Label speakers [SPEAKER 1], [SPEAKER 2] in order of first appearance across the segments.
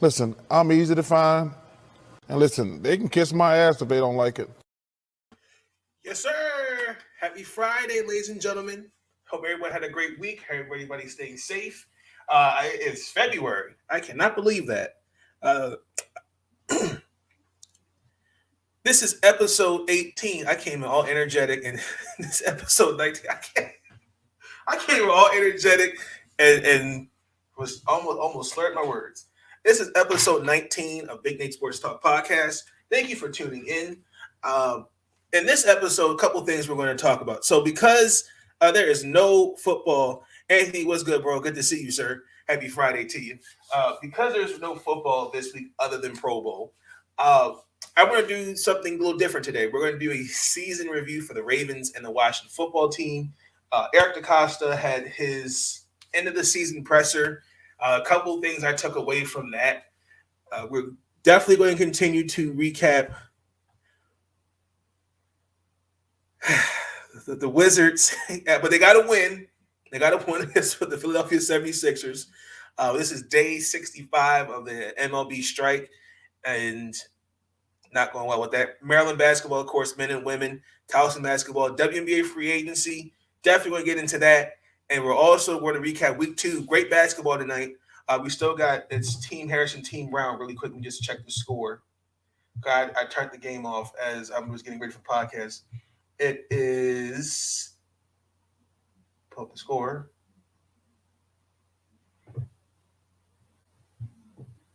[SPEAKER 1] Listen, I'm easy to find. And listen, they can kiss my ass if they don't like it.
[SPEAKER 2] Yes, sir. Happy Friday, ladies and gentlemen. Hope everyone had a great week. Hope everybody staying safe. It's February. I cannot believe that. This is episode 18. I came in all energetic, and this episode 19. I came in all energetic and was almost slurred my words. This is episode 19 of Big Nate Sports Talk Podcast. Thank you for tuning in. In this episode, a couple things we're going to talk about. So because there is no football, Anthony, what's good, bro? Good to see you, sir. Happy Friday to you. Because there's no football this week other than Pro Bowl, I want to do something a little different today. We're going to do a season review for the Ravens and the Washington football team. Eric DaCosta had his end of the season presser. A couple of things I took away from that. We're definitely going to continue to recap the Wizards, but they got to win. They got to win this for the Philadelphia 76ers. This is day 65 of the MLB strike, and not going well with that. Maryland basketball, of course, men and women. Towson Basketball, WNBA free agency. Definitely going to get into that. And we're also going to recap week 2. Great basketball tonight. We still got it's Team Harrison, Team Brown. Really quick, we just check the score. God, I turned the game off as I was getting ready for podcast. It is pull up the score.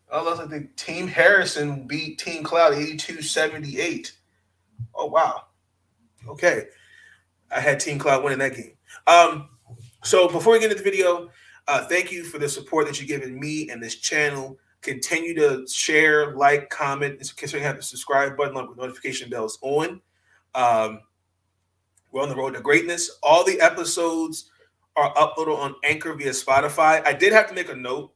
[SPEAKER 2] Oh, looks like the Team Harrison beat Team Cloud 82-78. Oh, wow. Okay. I had Team Cloud winning that game. So before we get into the video, thank you for the support that you've given me and this channel. Continue to share, like, comment. Consider you have the subscribe button with notification bells on. We're on the road to greatness. All the episodes are uploaded on Anchor via Spotify. I did have to make a note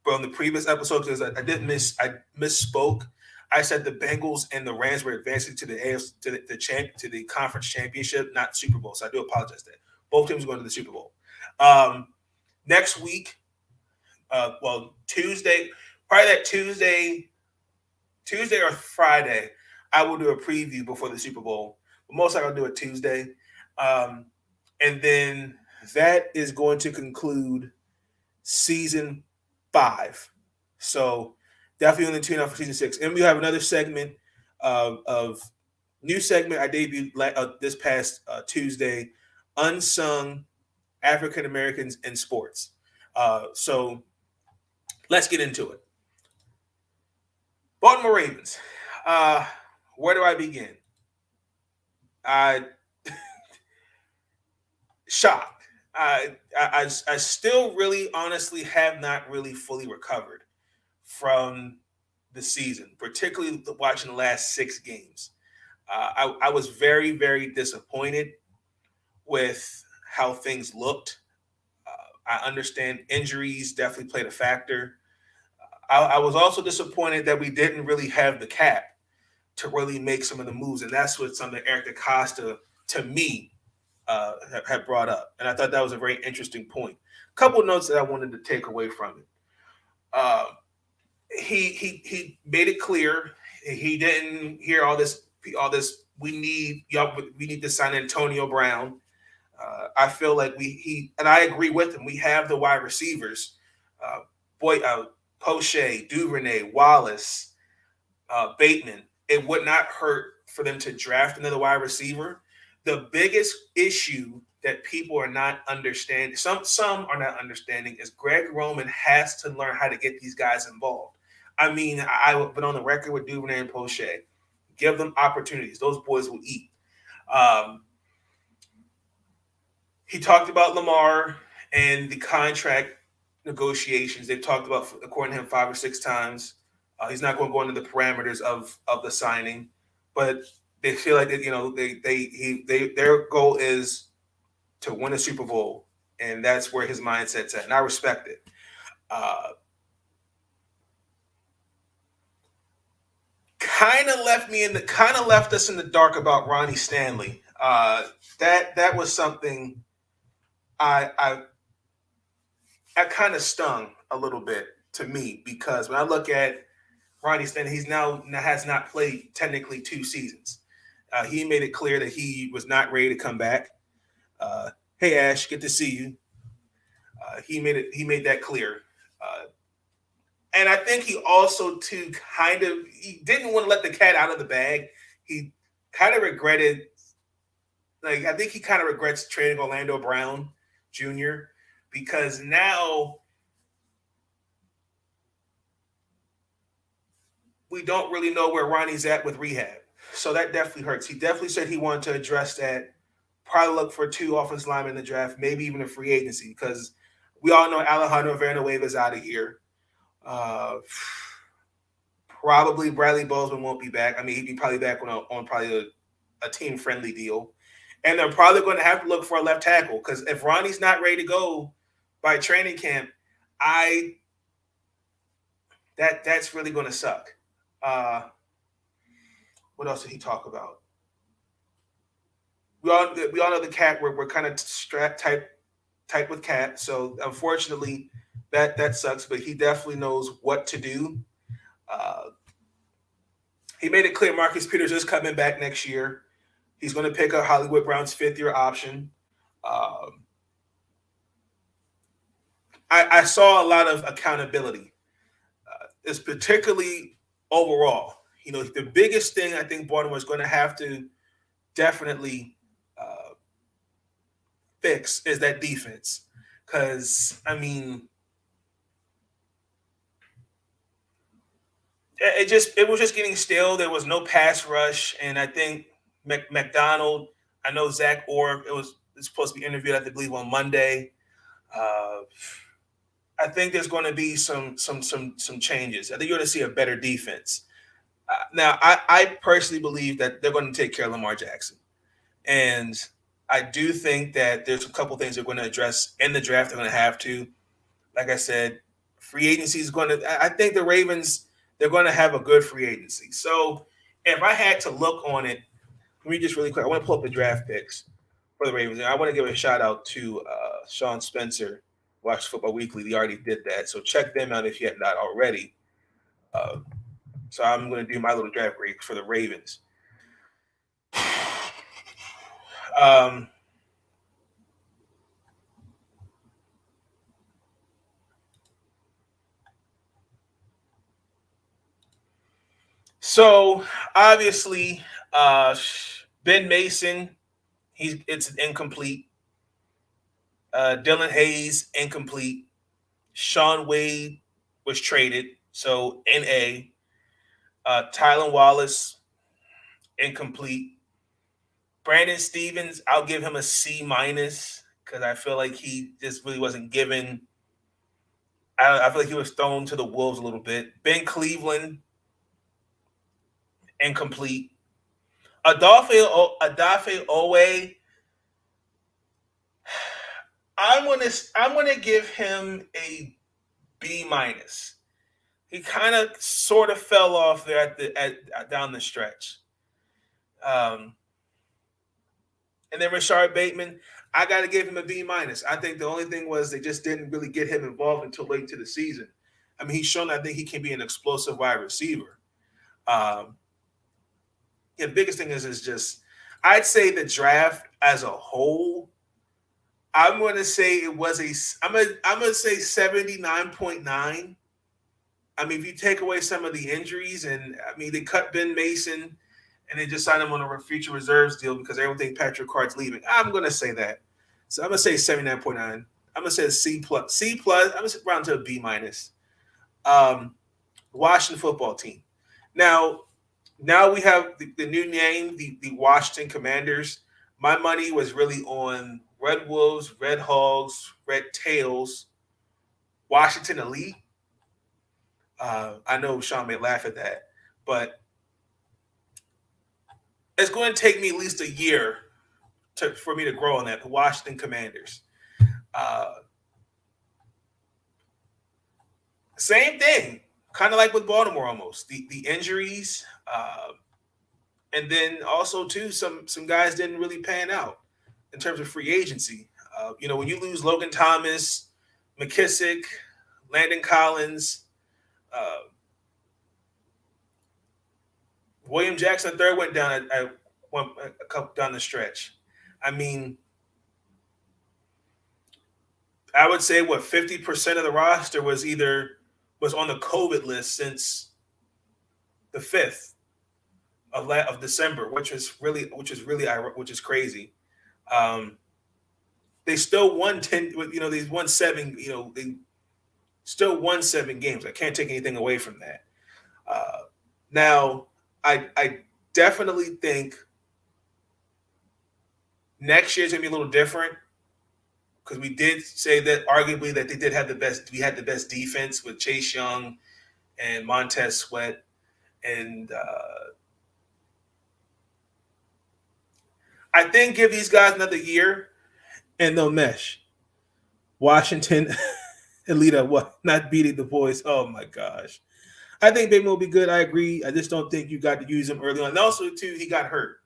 [SPEAKER 2] from the previous episode because I misspoke. I said the Bengals and the Rams were advancing to the conference championship, not Super Bowl. So I do apologize for that. Both teams are going to the Super Bowl. Next week, Tuesday, probably that Tuesday or Friday, I will do a preview before the Super Bowl. But most likely I'll do it Tuesday. And then that is going to conclude season 5. So definitely on the tune out for season 6. And we have another segment of new segment I debuted this past Tuesday, Unsung African Americans in Sports. So let's get into it. Baltimore Ravens. Where do I begin? Shocked. I still really honestly have not really fully recovered from the season, particularly watching the last 6 games. I was very, very disappointed with how things looked. I understand injuries definitely played a factor. I was also disappointed that we didn't really have the cap to really make some of the moves, and that's what something Eric DaCosta, to me, had brought up, and I thought that was a very interesting point. A couple of notes that I wanted to take away from it. He made it clear he didn't hear all this. We need to sign Antonio Brown. I feel like and I agree with him. We have the wide receivers, Poche, Duvernay, Wallace, Bateman. It would not hurt for them to draft another wide receiver. The biggest issue that people are not understanding, some are not understanding, is Greg Roman has to learn how to get these guys involved. I mean, I've been on the record with Duvernay and Poche. Give them opportunities. Those boys will eat. He talked about Lamar and the contract negotiations. They've talked about, according to him, 5 or 6 times. He's not going to go into the parameters of the signing, but they feel like their goal is to win a Super Bowl, and that's where his mindset's at, and I respect it. Kind of left us in the dark about Ronnie Stanley. That was something I kind of stung a little bit to me, because when I look at Ronnie Stanley, he's now has not played technically 2 seasons. He made it clear that he was not ready to come back. Hey Ash, good to see you. He made that clear. And I think he also too he didn't want to let the cat out of the bag. He kind of regretted, I think he kind of regrets trading Orlando Brown Jr. because now we don't really know where Ronnie's at with rehab. So that definitely hurts. He definitely said he wanted to address that. Probably look for 2 offensive linemen in the draft, maybe even a free agency, because we all know Alejandro Villanueva is out of here. Probably Bradley Bozeman won't be back. I mean, he'd be probably back on probably a team-friendly deal. And they're probably going to have to look for a left tackle, because if Ronnie's not ready to go by training camp, that's really going to suck. What else did he talk about? We all know the cat. We're kind of strapped tight with cat. So unfortunately, that sucks. But he definitely knows what to do. He made it clear Marcus Peters is coming back next year. He's going to pick up Hollywood Brown's 5th-year option. I saw a lot of accountability. It's particularly overall. The biggest thing I think Baltimore is going to have to definitely fix is that defense. Because, I mean, it was just getting stale. There was no pass rush. And I think McDonald, I know Zach Orr, it's supposed to be interviewed, I believe, on Monday. I think there's going to be some changes. I think you're going to see a better defense. Now, I personally believe that they're going to take care of Lamar Jackson. And I do think that there's a couple things they're going to address in the draft. They're going to have to. Like I said, free agency is going to – I think the Ravens, they're going to have a good free agency. So if I had to look on it, let me just really quick – I want to pull up the draft picks for the Ravens. And I want to give a shout-out to Sean Spencer, Watch Football Weekly. They already did that. So check them out if you have not already. So I'm going to do my little draft grade for the Ravens. So obviously, Ben Mason, it's incomplete. Dylan Hayes, incomplete. Sean Wade was traded, so NA. Tylen Wallace, incomplete. Brandon Stevens, I'll give him a C- because I feel like he just really wasn't given. I feel like he was thrown to the wolves a little bit. Ben Cleveland, incomplete. Adafe Owe, I'm gonna give him a B-. He kind of sort of fell off there down the stretch. And then Rashard Bateman, I got to give him a B-. I think the only thing was they just didn't really get him involved until late into the season. I mean, he's shown I think he can be an explosive wide receiver. The biggest thing is just I'd say the draft as a whole, I'm going to say it was I'm going to say 79.9. I mean, if you take away some of the injuries, and I mean, they cut Ben Mason and they just signed him on a future reserves deal because everyone thinks Patrick Carr's leaving. I'm going to say that. So I'm going to say 79.9. I'm going to say a C+. I'm going to round to a B-. Washington football team. Now we have the new name, the Washington Commanders. My money was really on Red Wolves, Red Hogs, Red Tails, Washington Elite. I know Sean may laugh at that, but it's going to take me at least a year for me to grow on that. The Washington Commanders. Same thing, kind of like with Baltimore almost. The injuries, and then also too some guys didn't really pan out in terms of free agency. When you lose Logan Thomas, McKissick, Landon Collins, William Jackson III went down at a couple down the stretch. I mean, I would say 50% of the roster was on the COVID list since the 5th of December, which is crazy. They still won 10. They won 7. They still won 7 games. I can't take anything away from that. Now, I definitely think next year's gonna be a little different because we did say that arguably that they did have the best. We had the best defense with Chase Young and Montez Sweat, and I think give these guys another year and they'll mesh. Washington, Alita, not beating the boys. Oh my gosh. I think Bateman will be good. I agree. I just don't think you got to use him early on. And also, too, he got hurt.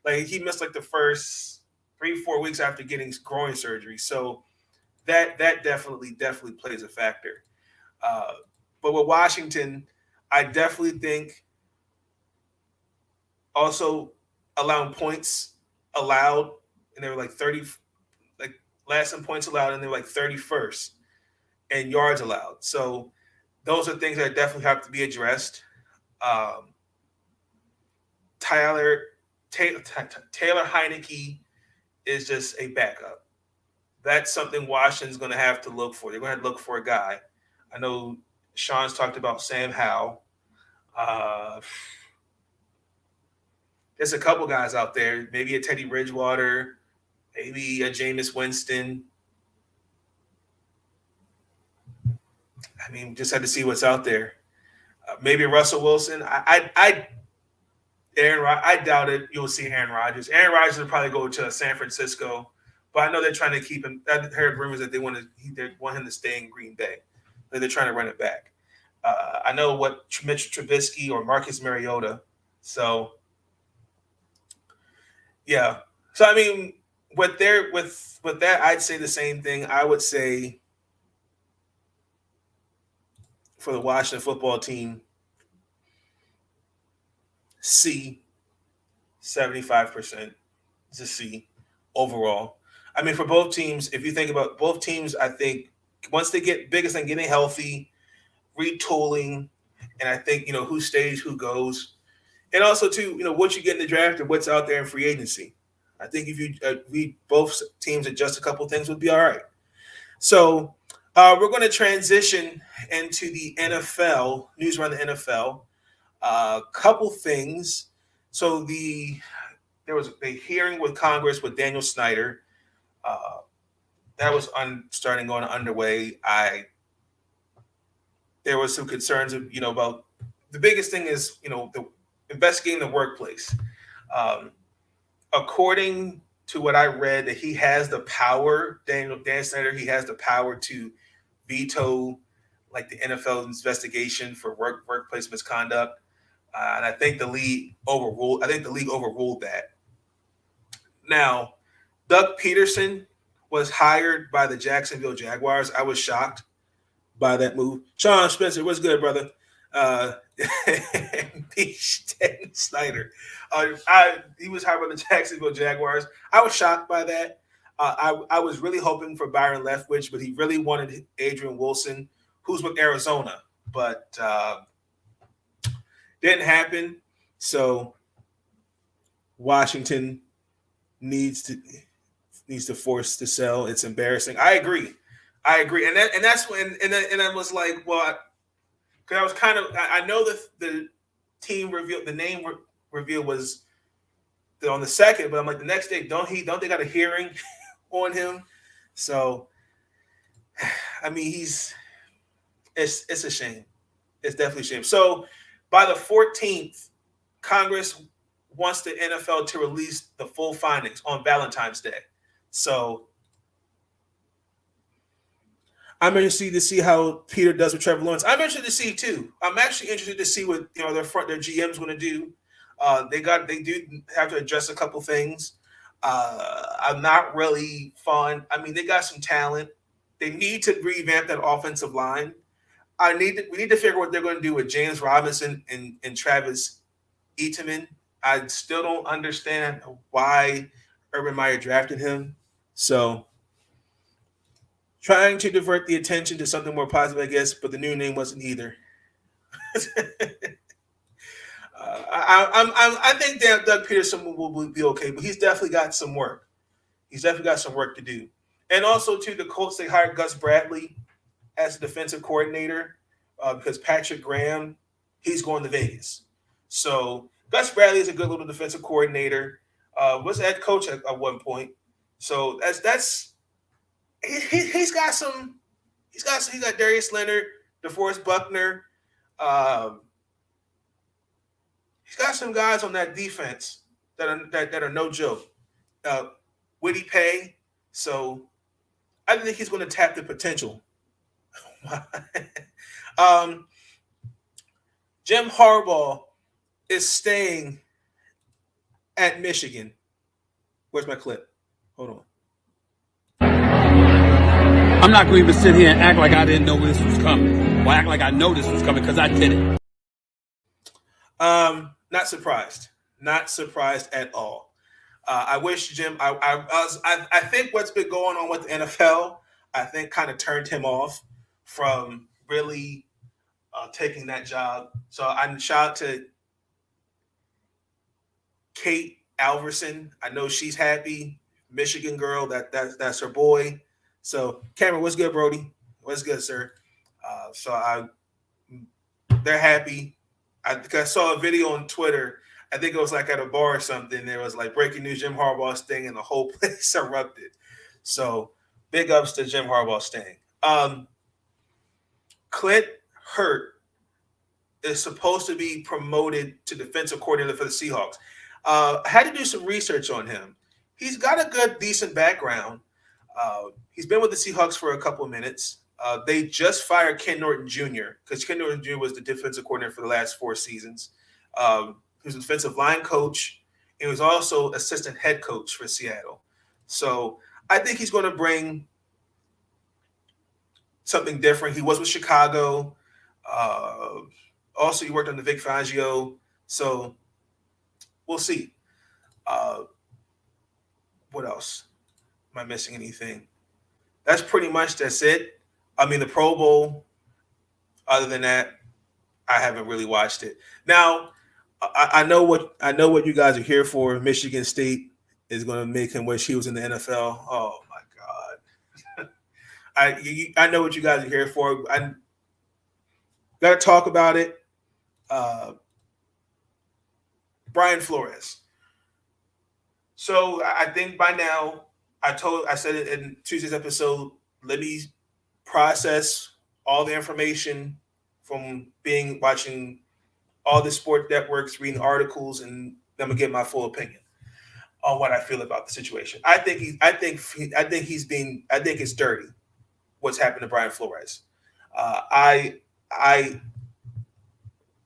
[SPEAKER 2] Like, he missed, the first 3-4 weeks after getting groin surgery. So that definitely plays a factor. But with Washington, I definitely think also allowing points allowed, and they were 30, last in points allowed, and they were 31st, and yards allowed. So those are things that definitely have to be addressed. Taylor Heineke is just a backup. That's something Washington's going to have to look for. They're going to have to look for a guy. I know Sean's talked about Sam Howell. There's a couple guys out there, maybe a Teddy Bridgewater, maybe a Jameis Winston. I mean, just had to see what's out there. Maybe Russell Wilson. I doubt it. You'll see Aaron Rodgers. Aaron Rodgers will probably go to San Francisco, but I know they're trying to keep him. I heard rumors that they want him to stay in Green Bay. That they're trying to run it back. I know what Mitch Trubisky or Marcus Mariota. So, yeah. So I mean, with that, I'd say the same thing. I would say for the Washington football team, C, 75% is a C overall. I mean, for both teams, if you think about both teams, I think once they get biggest thing, getting healthy, retooling, and I think, who stays, who goes. And also, too, what you get in the draft and what's out there in free agency. I think if you both teams adjust a couple things, would be all right. So we're going to transition into the NFL, news around the NFL. Couple things. So there was a hearing with Congress with Daniel Snyder. That was going underway. There was some concerns of, about the biggest thing is, the investigating the workplace. According to what I read, that he has the power, Dan Snyder, he has the power to veto the NFL investigation for workplace misconduct. And I think the league overruled that. Now, Doug Peterson was hired by the Jacksonville Jaguars. I was shocked by that move. Sean Spencer, what's good, brother? Snyder. He was hired by the Jacksonville Jaguars. I was shocked by that. I was really hoping for Byron Leftwich, but he really wanted Adrian Wilson, who's with Arizona, but didn't happen. So Washington needs to force to sell. It's embarrassing. I agree, and that's when I was like, well, because I was kind of, I know the team reveal, the name reveal was on the 2nd, but I'm like, the next day, don't they got a hearing on him? So, I mean, it's a shame. It's definitely a shame. So, by the 14th, Congress wants the NFL to release the full findings on Valentine's Day. So, I'm interested to see how Peter does with Trevor Lawrence. I'm interested to see too. I'm actually interested to see what their GM's going to do. They do have to address a couple things. I'm not really fond. I mean, they got some talent. They need to revamp that offensive line. we need to figure what they're going to do with James Robinson and Travis Etienne. I still don't understand why Urban Meyer drafted him. So trying to divert the attention to something more positive, I guess, but the new name wasn't either. I think Doug Peterson will be okay, but he's definitely got some work. He's definitely got some work to do. And also, too, the Colts, they hired Gus Bradley as a defensive coordinator because Patrick Graham, he's going to Vegas. So Gus Bradley is a good little defensive coordinator. Was head coach at one point. So he's got Darius Leonard, DeForest Buckner. He's got some guys on that defense that are no joke. Witty Pay. So I think he's going to tap the potential. Jim Harbaugh is staying at Michigan. Where's my clip? Hold on.
[SPEAKER 3] I'm not going to even sit here and act like I didn't know this was coming. Or act like I know this was coming because I did it.
[SPEAKER 2] Not surprised. Not surprised at all. I wish Jim. I think what's been going on with the NFL, I think, kind of turned him off from really taking that job. So I shout out to Kate Alverson. I know she's happy. Michigan girl. That's her boy. So Cameron, what's good, Brody? What's good, sir? They're happy. I saw a video on Twitter. I think it was like at a bar or something. There was like breaking news: Jim Harbaugh staying, and the whole place erupted. So big ups to Jim Harbaugh staying. Clint Hurt is supposed to be promoted to defensive coordinator for the Seahawks. I had to do some research on him. He's got a good, decent background. He's been with the Seahawks for a couple of minutes. They just fired Ken Norton Jr. because Ken Norton Jr. was the defensive coordinator for the last 4 seasons. He was a defensive line coach. He was also assistant head coach for Seattle. So I think he's going to bring something different. He was with Chicago. Also, he worked on the Vic Fangio. So we'll see. What else? Am I missing anything? That's it. I mean, the Pro Bowl, other than that, I haven't really watched it. Now, I know what you guys are here for. Michigan State is going to make him wish he was in the NFL. Oh my God. I know what you guys are here for. I got to talk about it. Brian Flores. So I think by now, I said it in Tuesday's episode, let me process all the information from watching all the sport networks, reading articles, and I'm gonna get my full opinion on what I feel about the situation. I think it's dirty what's happened to Brian Flores.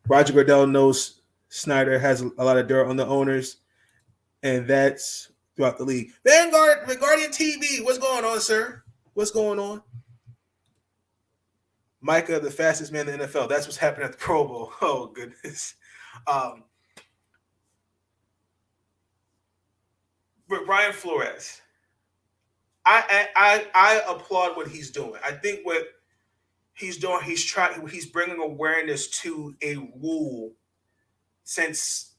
[SPEAKER 2] Roger Goodell knows Snyder has a lot of dirt on the owners, and that's throughout the league. Guardian TV, what's going on, sir? What's going on? Micah, the fastest man in the NFL. That's what's happening at the Pro Bowl. Oh, goodness. But Brian Flores, I applaud what he's doing. I think what he's doing, he's bringing awareness to a rule since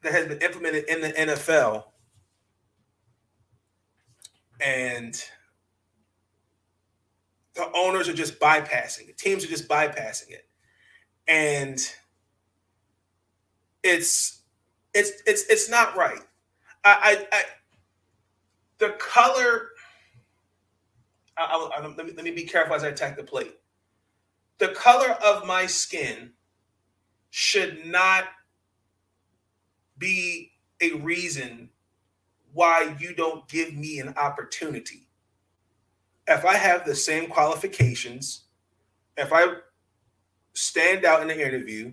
[SPEAKER 2] that has been implemented in the NFL. And the owners are just bypassing it. Teams are just bypassing it. And it's not right. The color, let me be careful as I attack the plate. The color of my skin should not be a reason why you don't give me an opportunity. If I have the same qualifications, if I stand out in the interview,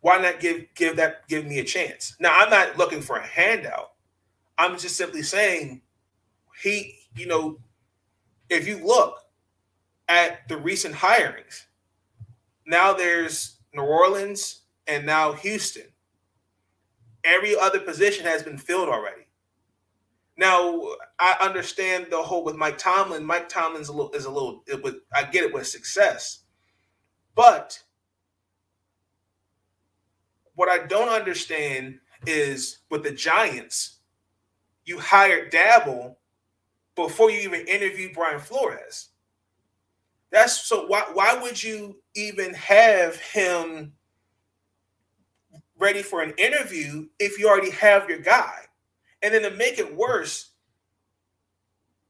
[SPEAKER 2] why not give me a chance? Now, I'm not looking for a handout. I'm just simply saying if you look at the recent hirings. Now there's New Orleans and now Houston. Every other position has been filled already. Now I understand the whole with Mike Tomlin. Mike Tomlin's I get it with success, but what I don't understand is with the Giants, you hired Dabble before you even interviewed Brian Flores. That's so why would you even have him ready for an interview if you already have your guy? And then to make it worse,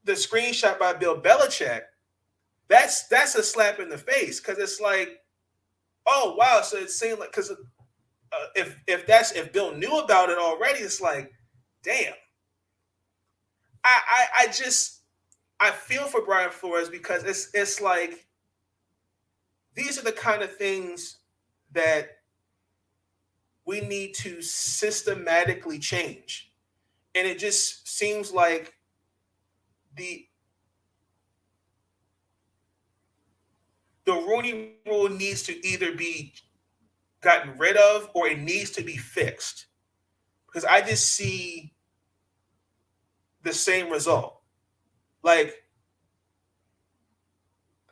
[SPEAKER 2] the screenshot by Bill Belichick, that's a slap in the face, because it's like, oh wow, so it seemed like, because if Bill knew about it already, it's like, damn. I feel for Brian Flores, because it's like, these are the kind of things that we need to systematically change. And it just seems like the Rooney Rule needs to either be gotten rid of or it needs to be fixed. Because I just see the same result. Like,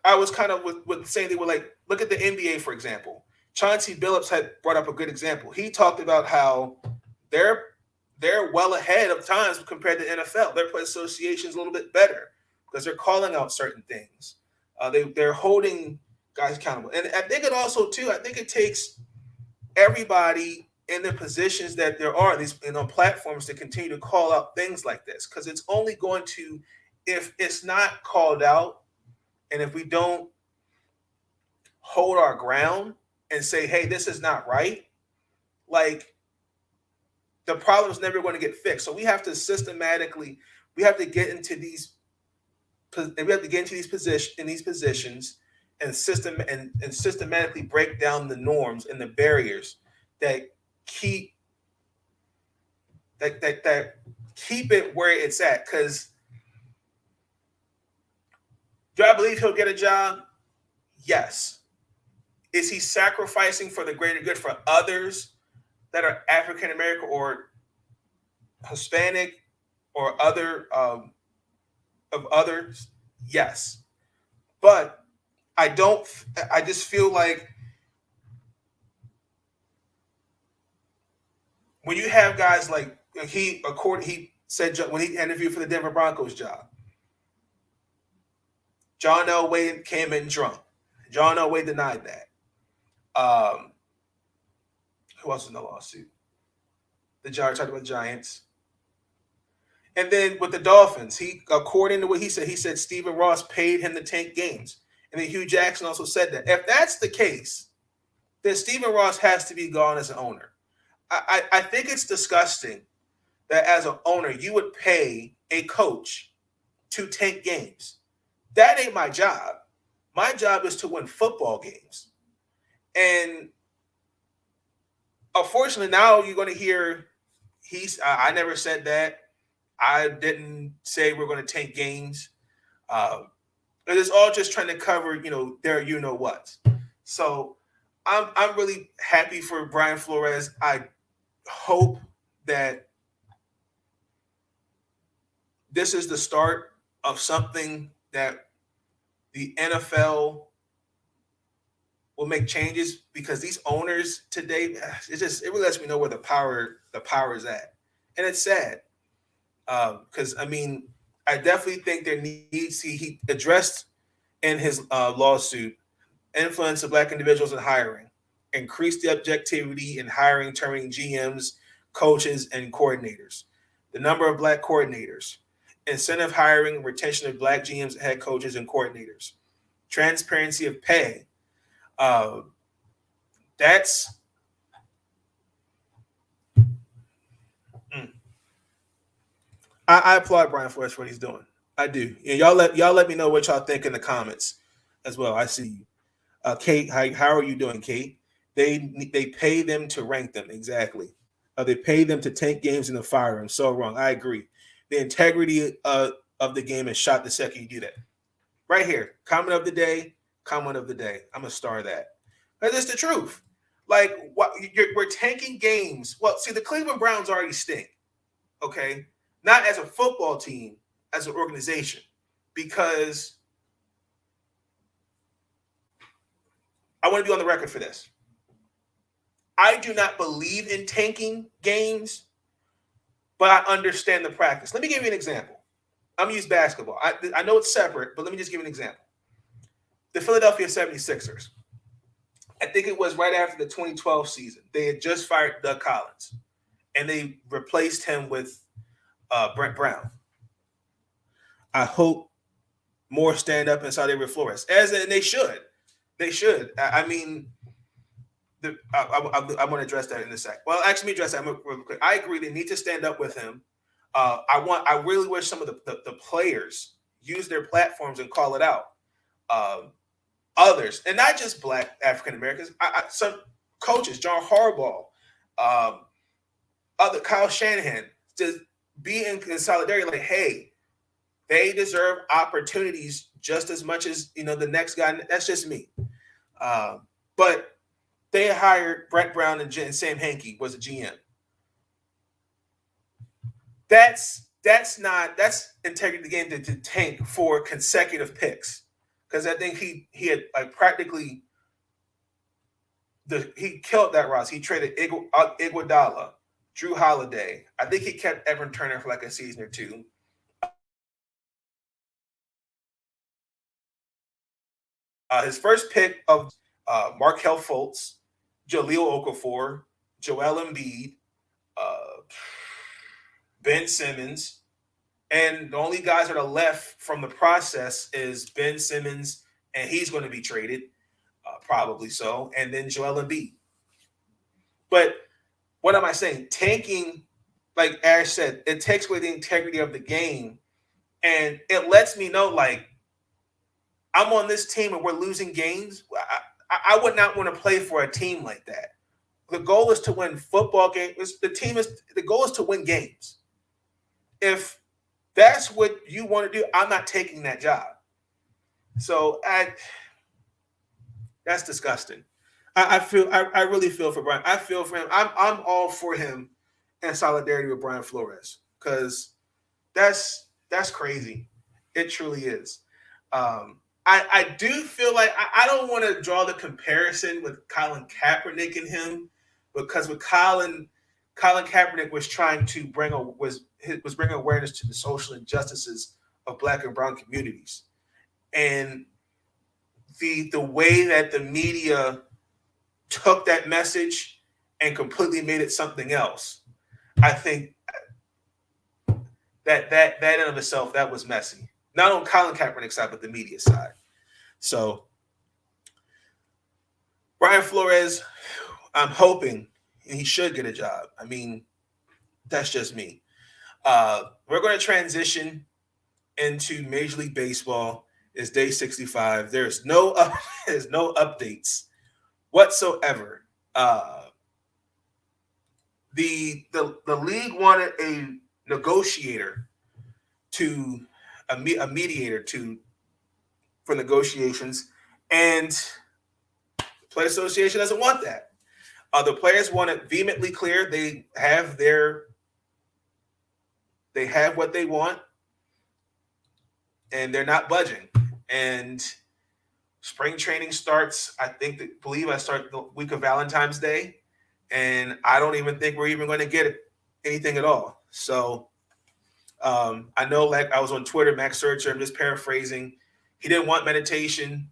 [SPEAKER 2] I was kind of with the same thing with, like, look at the NBA, for example. Chauncey Billups had brought up a good example. He talked about how they're well ahead of times compared to NFL. Their play association is a little bit better because they're calling out certain things. They're holding guys accountable. And I think it also, too, I think it takes everybody in the positions that there are, these platforms, to continue to call out things like this, because it's only going to, if it's not called out, and if we don't hold our ground and say, hey, this is not right, like, the problem is never going to get fixed. So we have to get into these positions and systematically break down the norms and the barriers that keep it where it's at. Because do I believe he'll get a job? Yes. Is he sacrificing for the greater good for others that are African American or Hispanic or other of others? Yes. But I just feel like when you have guys like he said when he interviewed for the Denver Broncos job, John Elway came in drunk. John Elway denied that. Who else in the lawsuit? The Giants, talked about Giants. And then with the Dolphins, according to what he said Stephen Ross paid him to tank games. And then Hugh Jackson also said that. If that's the case, then Stephen Ross has to be gone as an owner. I think it's disgusting that as an owner, you would pay a coach to tank games. That ain't my job. My job is to win football games. And unfortunately, now you're going to hear I never said that. I didn't say we're going to tank games. It's all just trying to cover, their what. So I'm really happy for Brian Flores. I hope that this is the start of something that the NFL will make changes, because these owners today, it really lets me know where the power is at. And it's sad. Because I definitely think there needs he addressed in his lawsuit influence of Black individuals in hiring, increase the objectivity in hiring, terming GMs, coaches, and coordinators, the number of Black coordinators, incentive hiring, retention of Black GMs, head coaches, and coordinators, transparency of pay. I applaud Brian Flores for what he's doing. I do. And y'all let me know what y'all think in the comments as well. I see you. Kate, how are you doing, Kate? They pay them to rank them. Exactly. They pay them to tank games and to fire them. So wrong. I agree. The integrity of the game is shot the second you do that. Right here. Comment of the day. Comment of the day. I'm going to star that. Because it's the truth. Like, we're tanking games. Well, see, the Cleveland Browns already stink. Okay? Not as a football team, as an organization. Because I want to be on the record for this. I do not believe in tanking games, but I understand the practice. Let me give you an example. I'm going to use basketball. I know it's separate, but let me just give you an example. The Philadelphia 76ers. I think it was right after the 2012 season. They had just fired Doug Collins, and they replaced him with Brent Brown. I hope more stand up inside David Flores, and they should. They should. I mean, I'm going to address that in a sec. Well, actually, let me address that real quick. I agree. They need to stand up with him. I really wish some of the players use their platforms and call it out. Others, and not just Black African Americans, some coaches, John Harbaugh, other Kyle Shanahan, to be in solidarity. Like, hey, they deserve opportunities just as much as the next guy. That's just me. But they hired Brett Brown and Sam Hinkie was a GM. That's integrity of the game to tank for consecutive picks. Because I think he had practically he killed that roster. He traded Iguodala, Drew Holiday. I think he kept Evan Turner for a season or two. His first pick of Markelle Fultz, Jahlil Okafor, Joel Embiid, Ben Simmons. And the only guys that are left from the process is Ben Simmons, and he's going to be traded, probably so, and then Joel Embiid. But what am I saying? Tanking, like Ash said, it takes away the integrity of the game, and it lets me know, I'm on this team and we're losing games. I would not want to play for a team like that. The goal is to win football games. The goal is to win games. If that's what you want to do, I'm not taking that job. So that's disgusting. I really feel for Brian. I feel for him. I'm all for him in solidarity with Brian Flores, because that's crazy. It truly is. I do feel like I don't want to draw the comparison with Colin Kaepernick and him, because with Colin Kaepernick was trying to bring awareness to the social injustices of Black and brown communities, and the way that the media took that message and completely made it something else. I think that in of itself, that was messy. Not on Colin Kaepernick's side, but the media side. So Brian Flores, I'm hoping he should get a job. I mean, that's just me. We're going to transition into Major League Baseball. It's day 65. There's no updates whatsoever. The league wanted a negotiator a mediator for negotiations, and the Players Association doesn't want that. The players want it vehemently clear they have what they want, and they're not budging. And spring training starts, I start the week of Valentine's Day, and I don't even think we're even going to get anything at all. So I know, I was on Twitter, Max Searcher, I'm just paraphrasing. He didn't want meditation.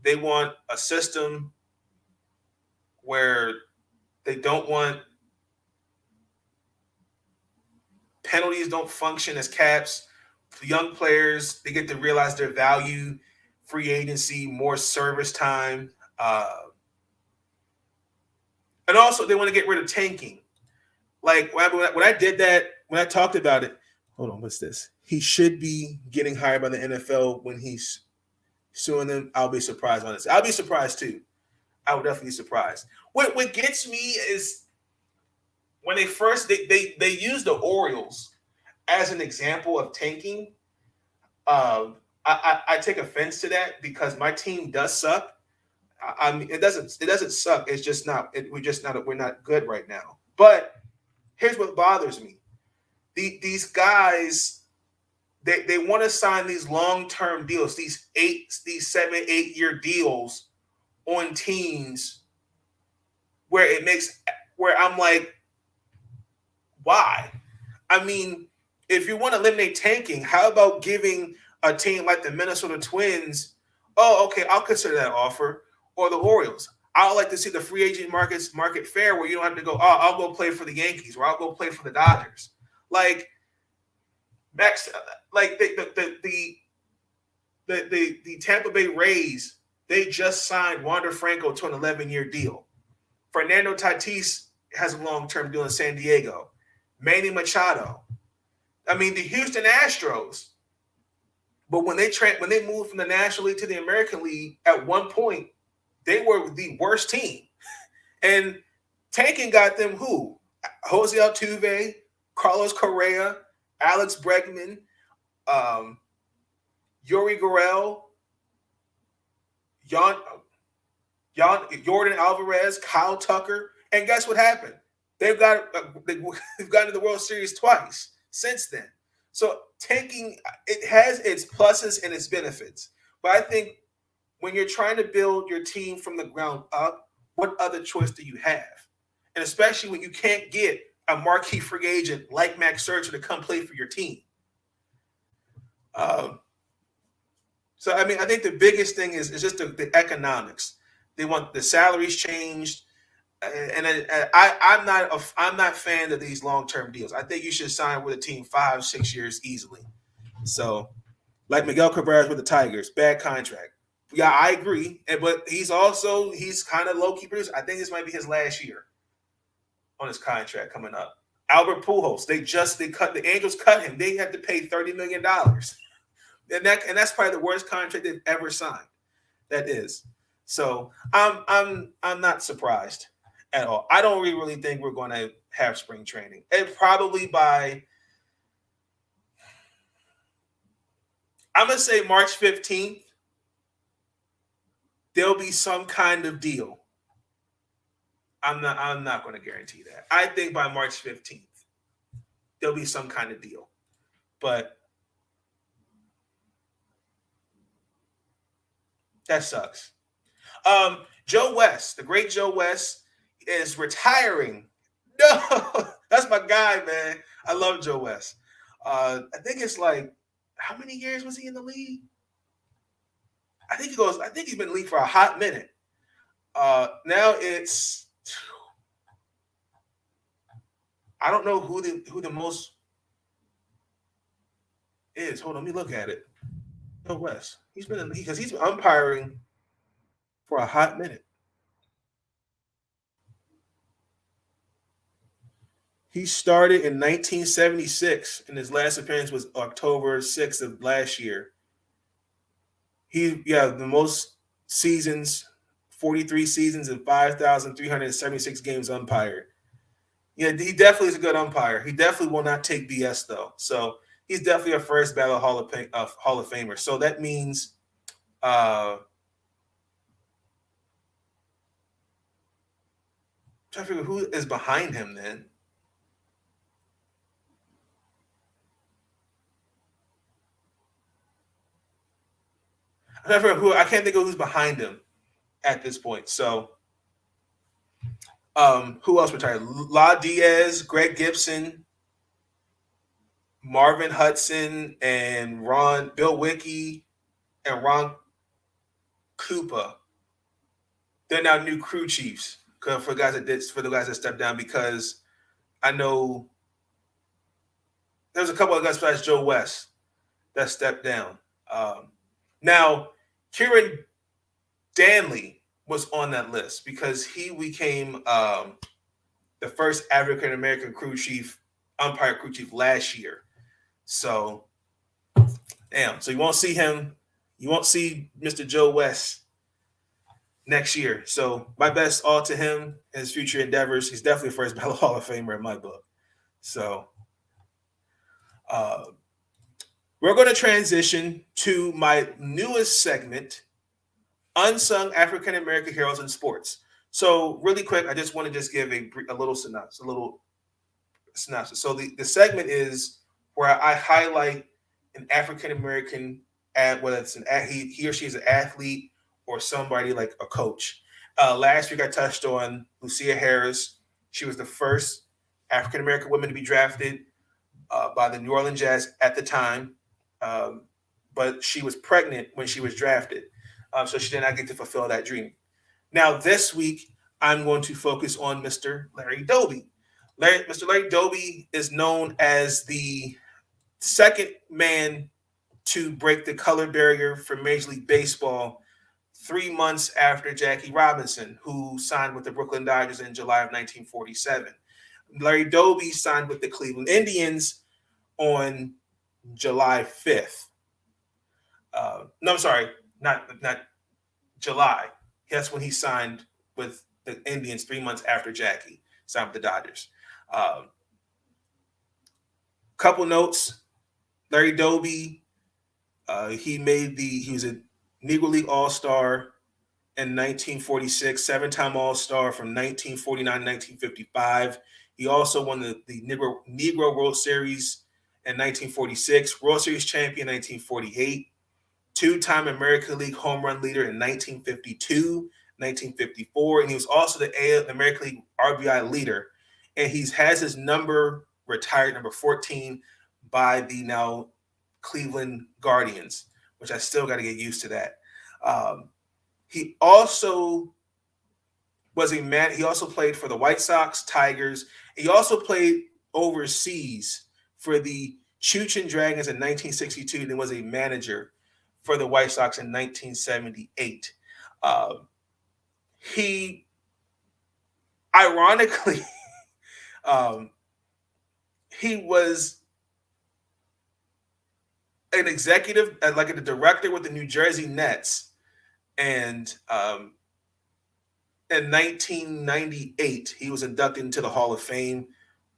[SPEAKER 2] They want a system where they don't want penalties, don't function as caps. Young players, they get to realize their value, free agency, more service time. And also they want to get rid of tanking. When I did that, when I talked about it, hold on, what's this? He should be getting hired by the NFL when he's suing them. I'll be surprised on this. I'll be surprised too. I would definitely be surprised. What gets me is when they used the Orioles as an example of tanking. I I take offense to that because my team does suck. I mean, it doesn't suck. It's just not. We're not good right now. But here's what bothers me: these guys, they want to sign these long-term deals, these 7, 8 year deals on teams where I'm like, why? I mean, if you want to eliminate tanking, how about giving a team like the Minnesota Twins, oh, okay, I'll consider that offer, or the Orioles. I would like to see the free agent market fair where you don't have to go, oh, I'll go play for the Yankees or I'll go play for the Dodgers. Like Max, like the Tampa Bay Rays, they just signed Wander Franco to an 11-year deal. Fernando Tatis has a long-term deal in San Diego. Manny Machado. I mean, the Houston Astros. But when they moved from the National League to the American League, at one point, they were the worst team. And tanking got them who? Jose Altuve, Carlos Correa, Alex Bregman, Yuri Gurriel, Jordan Alvarez, Kyle Tucker. And guess what happened? They've gotten to the World Series twice since then. So tanking, it has its pluses and its benefits. But I think when you're trying to build your team from the ground up, what other choice do you have? And especially when you can't get a marquee free agent like Max Scherzer to come play for your team. So, I mean, I think the biggest thing is just the economics. They want the salaries changed. And I'm not a fan of these long-term deals. I think you should sign with a team 5-6 years easily. So, like Miguel Cabrera with the Tigers, bad contract. Yeah, I agree. But he's kind of low-key producer. I think this might be his last year on his contract coming up. Albert Pujols, the Angels cut him. They had to pay $30 million. And that's probably the worst contract they've ever signed. That is. So I'm not surprised at all. I don't really think we're going to have spring training. And probably by, I'm going to say March 15th, there'll be some kind of deal. I'm not going to guarantee that. I think by March 15th, there'll be some kind of deal. But that sucks. Joe West, the great Joe West, is retiring. No, that's my guy, man. I love Joe West. I think it's like, how many years was he in the league? I think he's been in the league for a hot minute. Now it's, I don't know who the most is. Hold on, let me look at it. Joe West. He's been in the league because he's been umpiring for a hot minute. He started in 1976, and his last appearance was October 6th of last year. The most seasons, 43 seasons and 5,376 games umpired. Yeah, he definitely is a good umpire. He definitely will not take BS, though. So he's definitely a first ballot Hall of Famer. So that means trying to figure who is behind him then. I can't think of who's behind him at this point. So, who else retired? La Diaz, Greg Gibson, Marvin Hudson, and Bill Wicke, and Ron Koopa. They're now new crew chiefs for the guys that stepped down, because I know there's a couple of guys besides Joe West that stepped down. Now, Kieran Danley was on that list because he became the first African American umpire crew chief last year. So, damn. So you won't see him. You won't see Mr. Joe West next year. So my best all to him and his future endeavors. He's definitely first ballot Hall of Famer in my book. So, we're going to transition to my newest segment, Unsung African American Heroes in Sports. So really quick, I just want to give a little synopsis, So the segment is where I highlight an African American, whether it's he or she is an athlete or somebody like a coach. Last week I touched on Lucia Harris. She was the first African American woman to be drafted by the New Orleans Jazz at the time, but she was pregnant when she was drafted, so she did not get to fulfill that dream. Now this week I'm going to focus on Mr. Larry Doby. Mr. Larry Doby is known as the second man to break the color barrier for Major League Baseball 3 months after Jackie Robinson, who signed with the Brooklyn Dodgers in July of 1947. Larry Doby signed with the Cleveland Indians on July 5th. No, I'm sorry, not July. That's when he signed with the Indians 3 months after Jackie signed with the Dodgers. Couple notes. Larry Doby, he was a Negro League All-Star in 1946, seven-time All-Star from 1949 to 1955. He also won the Negro World Series in 1946, World Series champion in 1948, two-time American League home run leader in 1952, 1954, and he was also the American League RBI leader. And he has his number retired, number 14, by the now Cleveland Guardians, which I still got to get used to that. He also was a man. He also played for the White Sox, Tigers. He also played overseas for the Choo-Chin Dragons in 1962 and was a manager for the White Sox in 1978. He, ironically, he was an executive, like a director with the New Jersey Nets, and in 1998, he was inducted into the Hall of Fame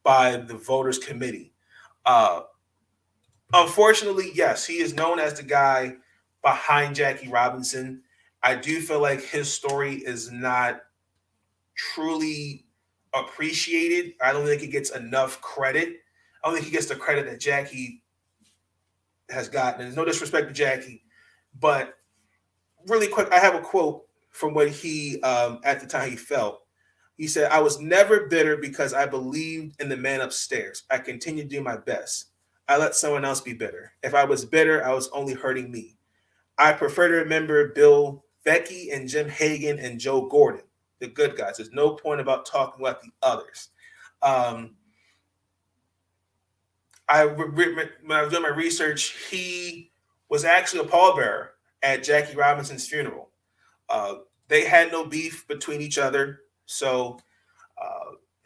[SPEAKER 2] by the Voters Committee. Unfortunately, yes, he is known as the guy behind Jackie Robinson. I do feel like his story is not truly appreciated. I don't think he gets enough credit. I don't think he gets the credit that Jackie has gotten. There's no disrespect to Jackie, but really quick, I have a quote from what he, at the time he felt. He said, "I was never bitter because I believed in the man upstairs. I continued to do my best. I let someone else be bitter. If I was bitter, I was only hurting me. I prefer to remember Bill Becky and Jim Hagan and Joe Gordon, the good guys. There's no point about talking about the others." When I was doing my research, he was actually a pallbearer at Jackie Robinson's funeral. They had no beef between each other, so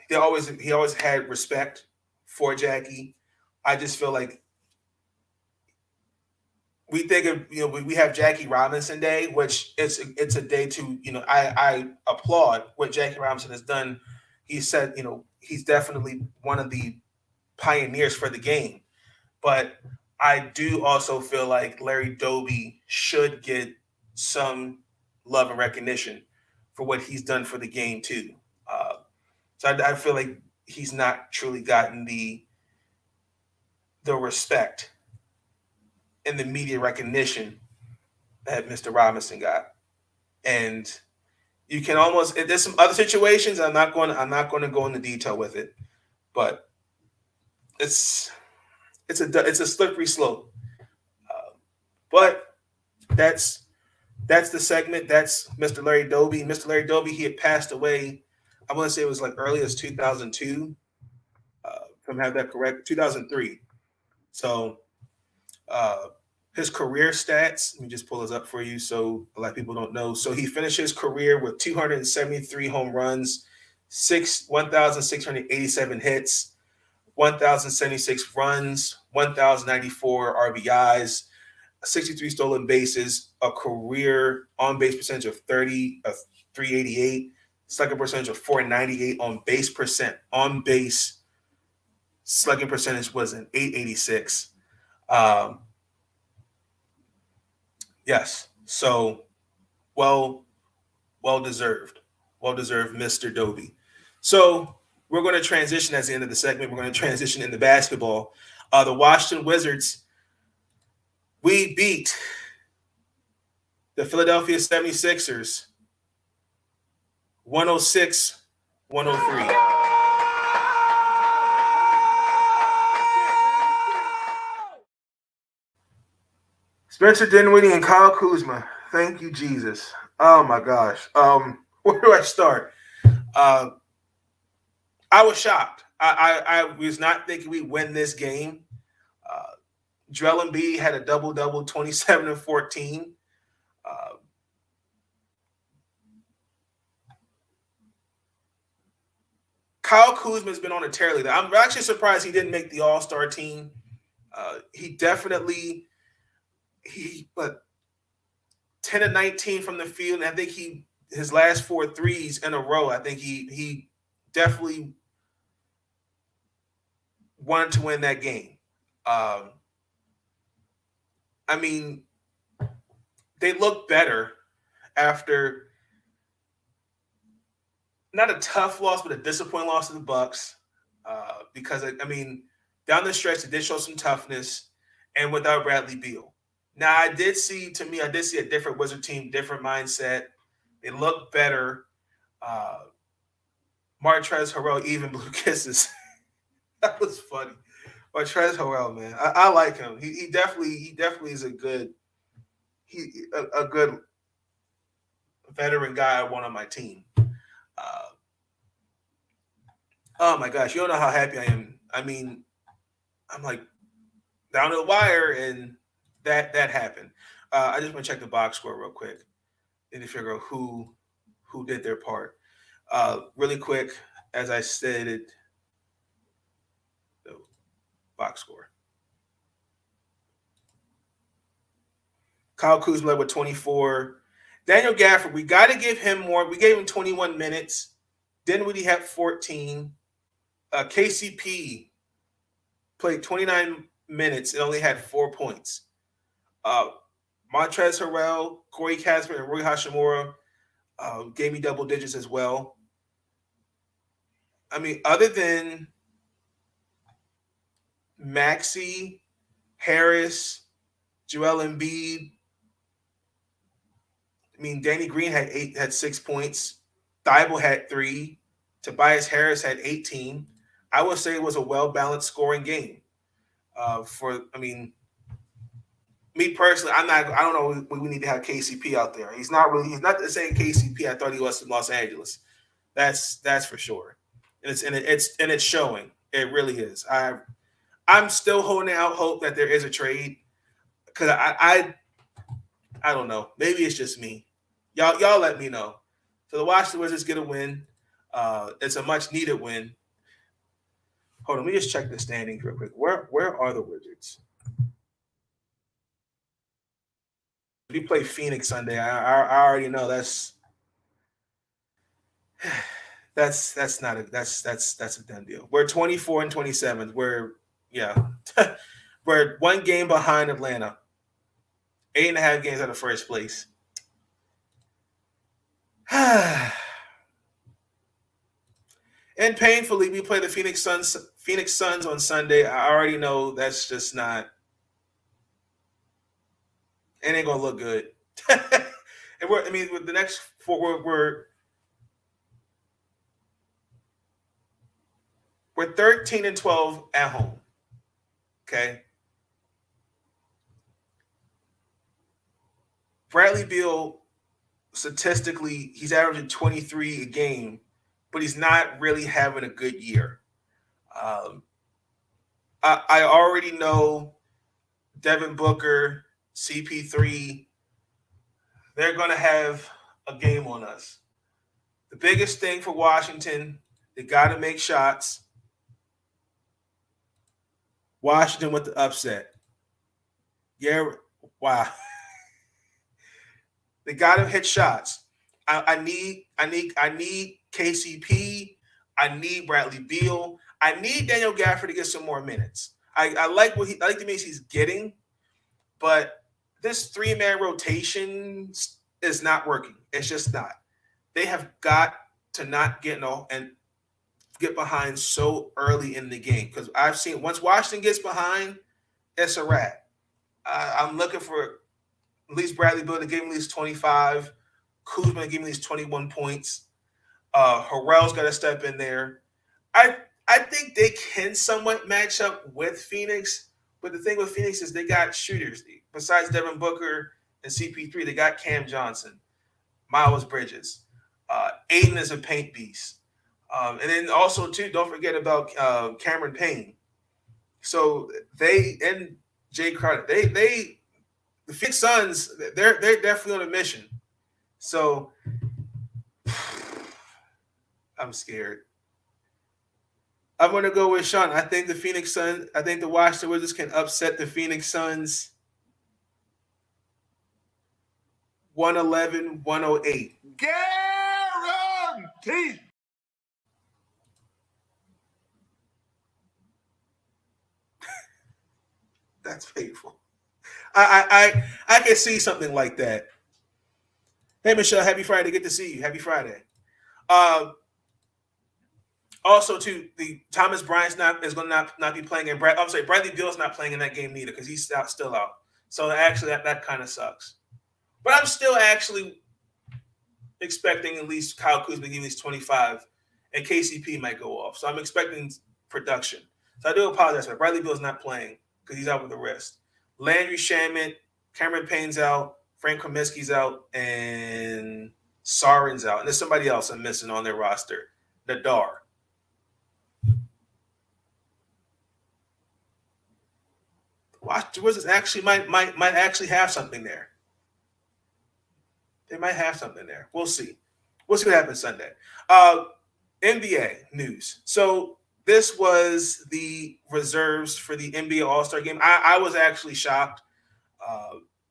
[SPEAKER 2] he always had respect for Jackie. I just feel like we think of, we have Jackie Robinson Day, which it's a day to, I applaud what Jackie Robinson has done. He said, he's definitely one of the pioneers for the game, but I do also feel like Larry Doby should get some love and recognition for what he's done for the game too. So I feel like he's not truly gotten the respect and the media recognition that Mr. Robinson got. And you can almost, there's some other situations. I'm not going to go into detail with it, but it's a slippery slope. But that's the segment. That's Mr. Larry Doby. Mr. Larry Doby, he had passed away, I want to say it was like early as 2002. If I have that correct, 2003. So his career stats, let me just pull this up for you so a lot of people don't know. So he finished his career with 273 home runs, 1,687 hits, 1,076 runs, 1,094 RBIs, 63 stolen bases, a career on-base percentage of 388, slugging percentage of 498, on-base slugging percentage was an 886. Yes. So well deserved. Well deserved, Mr. Doby. So we're going to transition at the end of the segment. We're going to transition into basketball. The Washington Wizards, we beat the Philadelphia 76ers 106-103. Spencer Dinwiddie and Kyle Kuzma. Thank you, Jesus. Oh my gosh. Where do I start? I was shocked. I was not thinking we'd win this game. Joel Embiid had a double-double, 27 and 14. Kyle Kuzma has been on a tear lately. I'm actually surprised he didn't make the All-Star team. He 10 and 19 from the field, and I think his last 4 threes in a row. I think he definitely wanted to win that game. I mean, they look better after not a tough loss, but a disappointing loss to the Bucks. Because I mean, down the stretch, they did show some toughness, and without Bradley Beal. Now, I did see a different Wizard team, different mindset. They look better. Montrezl Harrell even blew kisses. That was funny. Montrezl Harrell, man, I like him. He definitely is a good veteran guy I want on my team. Oh my gosh, you don't know how happy I am. I mean, I'm like down to the wire, and that happened. I just want to check the box score real quick and to figure out who did their part. Really quick, as I stated, the box score. Kyle Kuzma with 24. Daniel Gafford, we got to give him more. We gave him 21 minutes. Dinwiddie had 14. KCP played 29 minutes and only had 4 points. Montrezl Harrell, Corey Casper, and Rui Hachimura gave me double digits as well. I mean, other than Maxey, Harris, Joel Embiid, I mean, Danny Green had 6 points. Thibault had 3. Tobias Harris had 18. I would say it was a well-balanced scoring game. Me personally, I don't know. We need to have KCP out there. He's not the same KCP I thought he was in Los Angeles. That's for sure. And it's showing. It really is. I'm still holding out hope that there is a trade, because I don't know. Maybe it's just me. Y'all let me know. So the Washington Wizards get a win. It's a much needed win. Hold on, let me just check the standings real quick. Where are the Wizards? We play Phoenix Sunday. I already know that's not that's a done deal. We're 24 and 27. We're one game behind Atlanta. 8.5 games out of first place. And painfully, we play the Phoenix Suns on Sunday. I already know that's just not. It ain't gonna look good. And with the next 4, we're 13 and 12 at home. Okay. Bradley Beal, statistically, he's averaging 23 a game, but he's not really having a good year. I already know Devin Booker, CP3, they're going to have a game on us. The biggest thing for Washington, they got to make shots. Washington with the upset. Yeah, wow. They got to hit shots. I need KCP. I need Bradley Beal. I need Daniel Gafford to get some more minutes. I like the minutes he's getting, but this 3-man rotation is not working. It's just not. They have got to not get behind so early in the game, because I've seen once Washington gets behind, it's a wrap. I'm looking for at least Bradley Beal to give me at least 25. Kuzma to give me at least 21 points. Harrell's got to step in there. I think they can somewhat match up with Phoenix, but the thing with Phoenix is they got shooters. Besides Devin Booker and CP3, they got Cam Johnson, Miles Bridges. Aiden is a paint beast. And then also, too, don't forget about Cameron Payne. So they and Jay Crowder, the Phoenix Suns, they're definitely on a mission. So I'm scared. I'm going to go with Sean. I think the Washington Wizards can upset the Phoenix Suns 111-108.
[SPEAKER 3] Guaranteed.
[SPEAKER 2] That's painful. I can see something like that. Hey, Michelle, happy Friday. Good to see you. Happy Friday. Also, too, the Thomas Bryant's is going to not be playing, and Bradley Beal's not playing in that game neither because he's still out. So actually, that kind of sucks. But I'm still actually expecting at least Kyle Kuzma to give at least 25, and KCP might go off. So I'm expecting production. So I do apologize, but Bradley Beal's not playing because he's out with the wrist. Landry Shamet, Cameron Payne's out, Frank Kaminsky's out, and Sarin's out. And there's somebody else I'm missing on their roster, Nadar. Watch the Wizards actually might actually have something there. They might have something there. We'll see. We'll see what happens Sunday. NBA news. So this was the reserves for the NBA All-Star game. I was actually shocked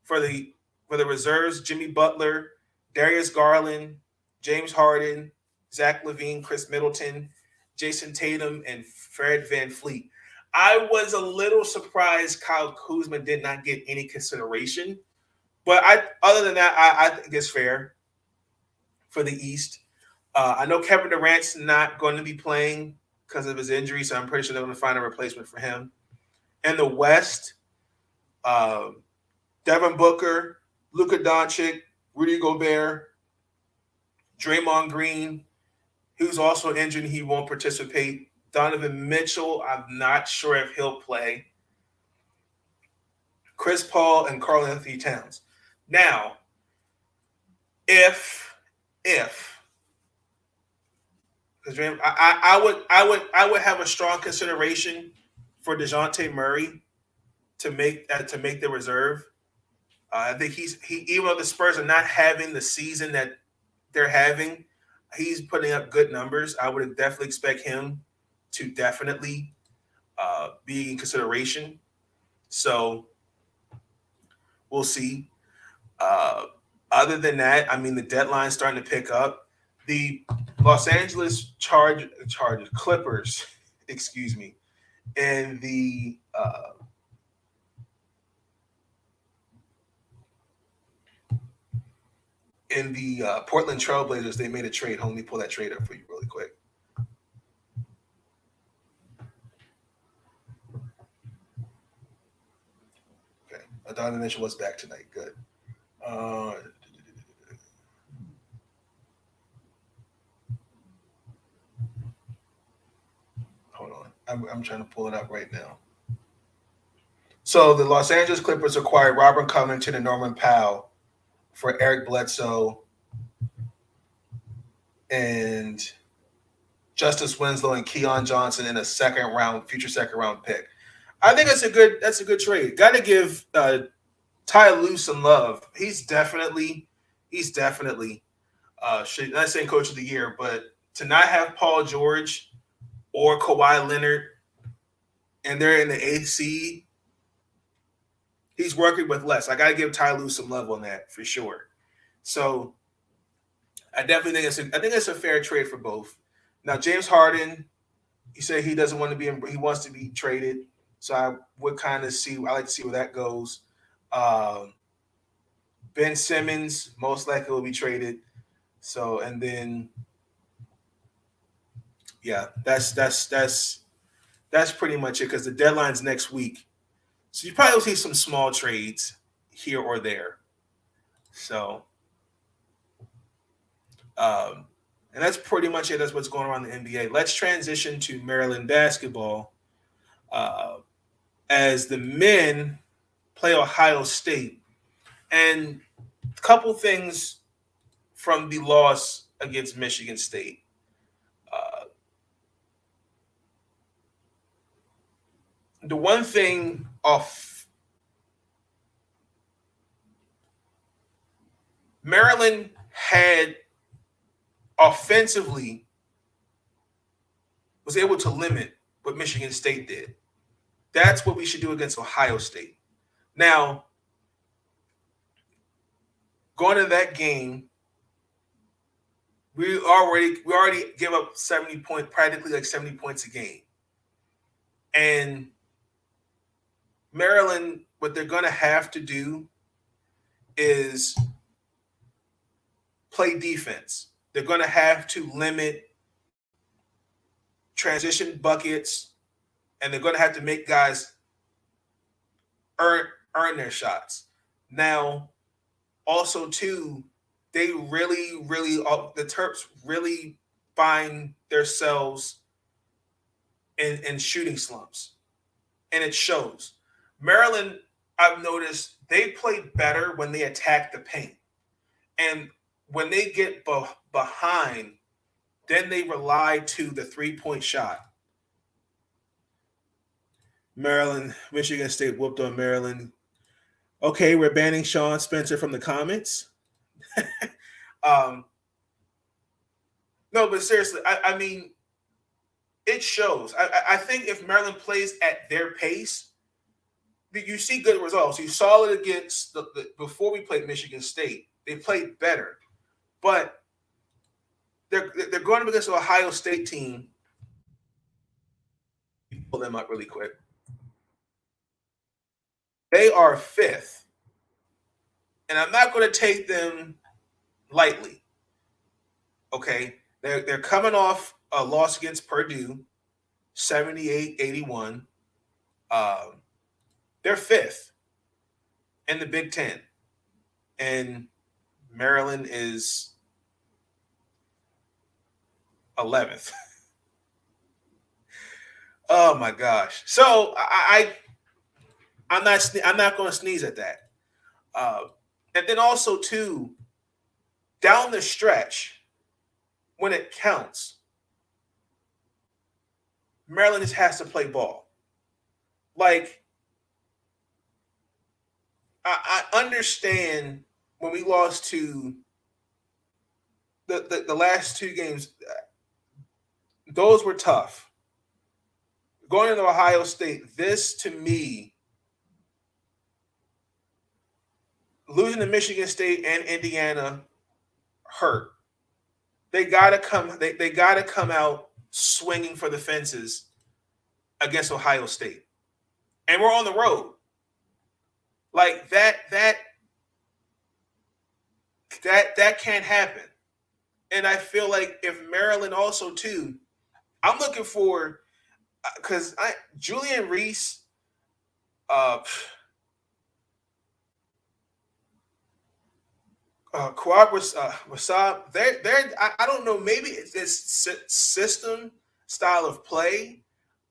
[SPEAKER 2] for the reserves. Jimmy Butler, Darius Garland, James Harden, Zach LaVine, Chris Middleton, Jason Tatum, and Fred VanVleet. I was a little surprised Kyle Kuzma did not get any consideration. But other than that, I think it's fair for the East. I know Kevin Durant's not going to be playing because of his injury, so I'm pretty sure they're going to find a replacement for him. In the West, Devin Booker, Luka Doncic, Rudy Gobert, Draymond Green, who's also injured and he won't participate. Donovan Mitchell, I'm not sure if he'll play. Chris Paul and Karl Anthony Towns. Now, if because I would have a strong consideration for DeJounte Murray to make the reserve. I think he even though the Spurs are not having the season that they're having, he's putting up good numbers. I would definitely expect him to definitely be in consideration. So we'll see. Other than that, I mean, the deadline's starting to pick up. The Los Angeles Clippers, excuse me, and the Portland Trailblazers, they made a trade. Let me pull that trade up for you really quick. Okay, Donovan Mitchell was back tonight. Good. Hold on. I'm trying to pull it up right now. So the Los Angeles Clippers acquired Robert Covington and Norman Powell for Eric Bledsoe and Justice Winslow and Keon Johnson in a future second round pick. I think that's a good trade. Got to give Ty Lue some love. He's definitely not saying coach of the year, but to not have Paul George or Kawhi Leonard and they're in the 8th seed, he's working with less. I got to give Ty Lue some love on that for sure. So I definitely think it's a fair trade for both. Now James Harden, he said he doesn't want to he wants to be traded. So I would kind of see. I like to see where that goes. Ben Simmons most likely will be traded. So, and then, yeah, that's pretty much it because the deadline's next week. So you probably will see some small trades here or there. So, and that's pretty much it. That's what's going on in the NBA. Let's transition to Maryland basketball as the men play Ohio State. And a couple things from the loss against Michigan State. The one thing off Maryland had offensively was able to limit what Michigan State did. That's what we should do against Ohio State. Now, going to that game, we already give up 70 points, practically like 70 points a game. And Maryland, what they're going to have to do is play defense. They're going to have to limit transition buckets, and they're going to have to make guys earn their shots. Now, also, too, they really, the Terps really find themselves in shooting slumps, and it shows. Maryland, I've noticed, they play better when they attack the paint. And when they get behind, then they rely to the three-point shot. Maryland, Michigan State whooped on Maryland. Okay, we're banning Sean Spencer from the comments. No, but seriously, I mean, it shows. I think if Maryland plays at their pace, you see good results. You saw it against before we played Michigan State. They played better, but they're going up against an Ohio State team. Pull them up really quick. They are 5th, and I'm not going to take them lightly. Okay, they're coming off a loss against Purdue, 78-81. They're 5th in the Big Ten, and Maryland is 11th. Oh my gosh! So I'm not going to sneeze at that. And then also too, down the stretch, when it counts, Maryland just has to play ball. Like, I understand when we lost to the last 2 games, those were tough. Going into Ohio State, this to me, losing to Michigan State and Indiana hurt. They gotta come out swinging for the fences against Ohio State, and we're on the road. Like that can't happen. And I feel like if Maryland also too, I'm looking for because Julian Reese, Wasab, they're I don't know, maybe it's system style of play.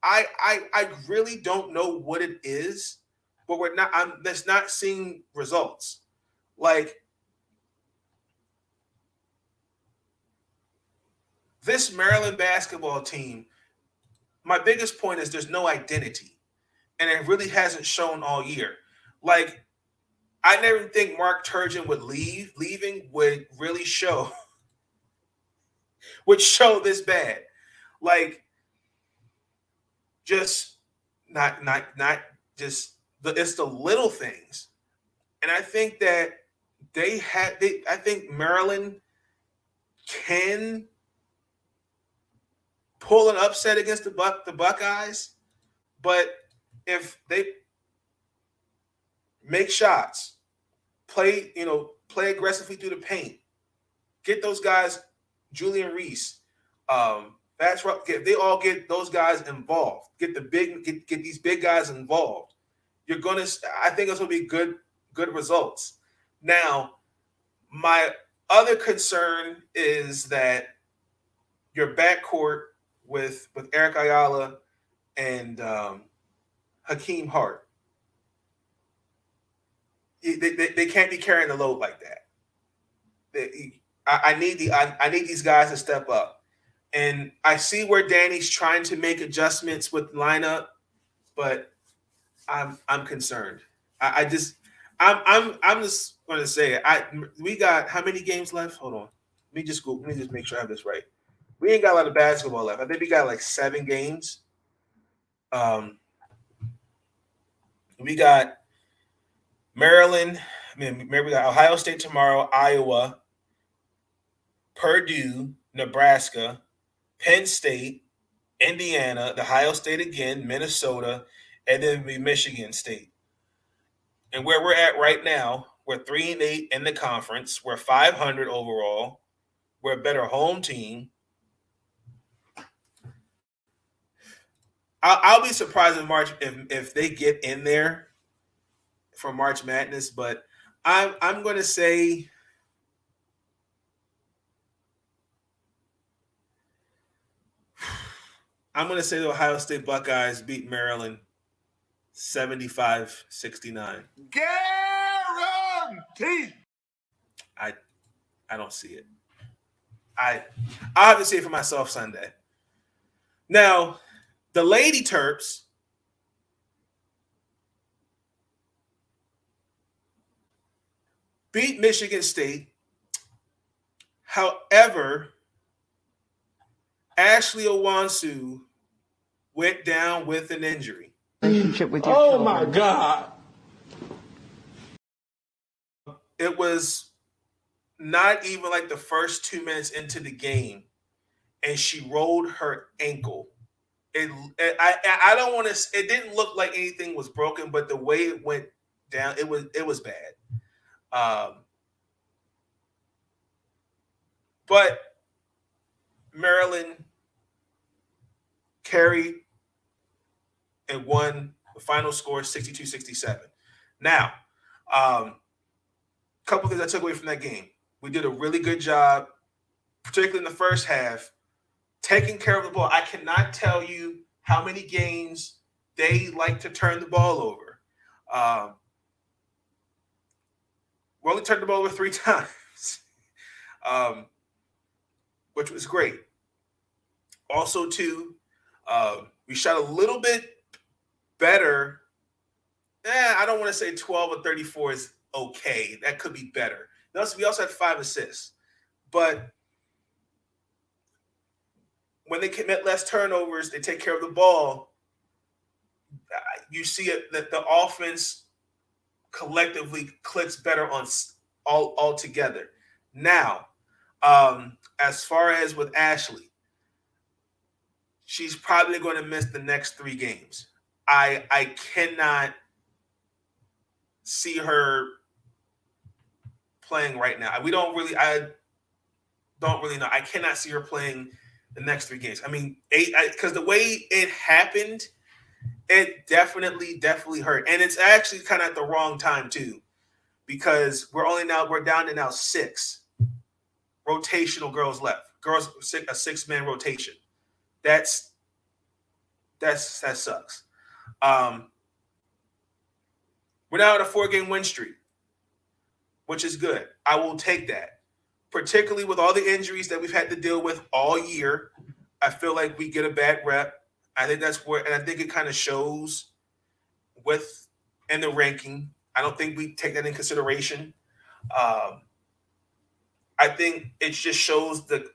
[SPEAKER 2] I really don't know what it is, but that's not seeing results. Like this Maryland basketball team, my biggest point is there's no identity, and it really hasn't shown all year. Like, I never think Mark Turgeon leaving would really show this bad. Like, just not just it's the little things. And I think that I think Maryland can pull an upset against the Buckeyes, but if they make shots, play aggressively through the paint. Get those guys, Julian Reese, they all get those guys involved. Get these big guys involved. I think it's gonna be good results. Now, my other concern is that your backcourt with Eric Ayala and Hakeem Hart, they can't be carrying the load like that. I need these guys to step up, and I see where Danny's trying to make adjustments with lineup, but I'm concerned. I'm just going to say it. We got how many games left? Hold on, let me just make sure I have this right. We ain't got a lot of basketball left. I think we got like 7 games. We got Maryland. We got Ohio State tomorrow, Iowa, Purdue, Nebraska, Penn State, Indiana, Ohio State again, Minnesota, and then we Michigan State. And where we're at right now, we're 3-8 in the conference. We're 500 overall. We're a better home team. I'll be surprised in March if they get in there for March Madness, but I'm going to say the Ohio State Buckeyes beat Maryland 75-69.
[SPEAKER 1] Guaranteed.
[SPEAKER 2] I don't see it. I'll have to see it for myself Sunday. Now, the Lady Terps beat Michigan State. However, Ashley Owansu went down with an injury.
[SPEAKER 4] Relationship with your children.
[SPEAKER 3] My God.
[SPEAKER 2] It was not even like the first 2 minutes into the game, and she rolled her ankle. I don't want to. It didn't look like anything was broken, but the way it went down, it was bad. But Maryland carried and won. The final score 62-67. Now, couple things I took away from that game. We did a really good job, particularly in the first half, taking care of the ball. I cannot tell you how many games they like to turn the ball over. We only turned the ball over 3 times, which was great. Also, too, we shot a little bit better. I don't want to say 12 or 34 is okay. That could be better. We also had 5 assists. But when they commit less turnovers, they take care of the ball, you see it that the offense collectively clicks better on all together. Now, as far as with Ashley, she's probably going to miss the next 3 games. I cannot see her playing right now. I don't really know. I cannot see her playing the next 3 games. I mean, because the way it happened, it definitely hurt. And it's actually kind of at the wrong time too, because we're down to now 6 rotational girls left. A 6-man rotation. That sucks. We're now at a 4-game win streak, which is good. I will take that. Particularly with all the injuries that we've had to deal with all year, I feel like we get a bad rep. I think that's where, and I think it kind of shows in the ranking. I don't think we take that in consideration. I think it just shows the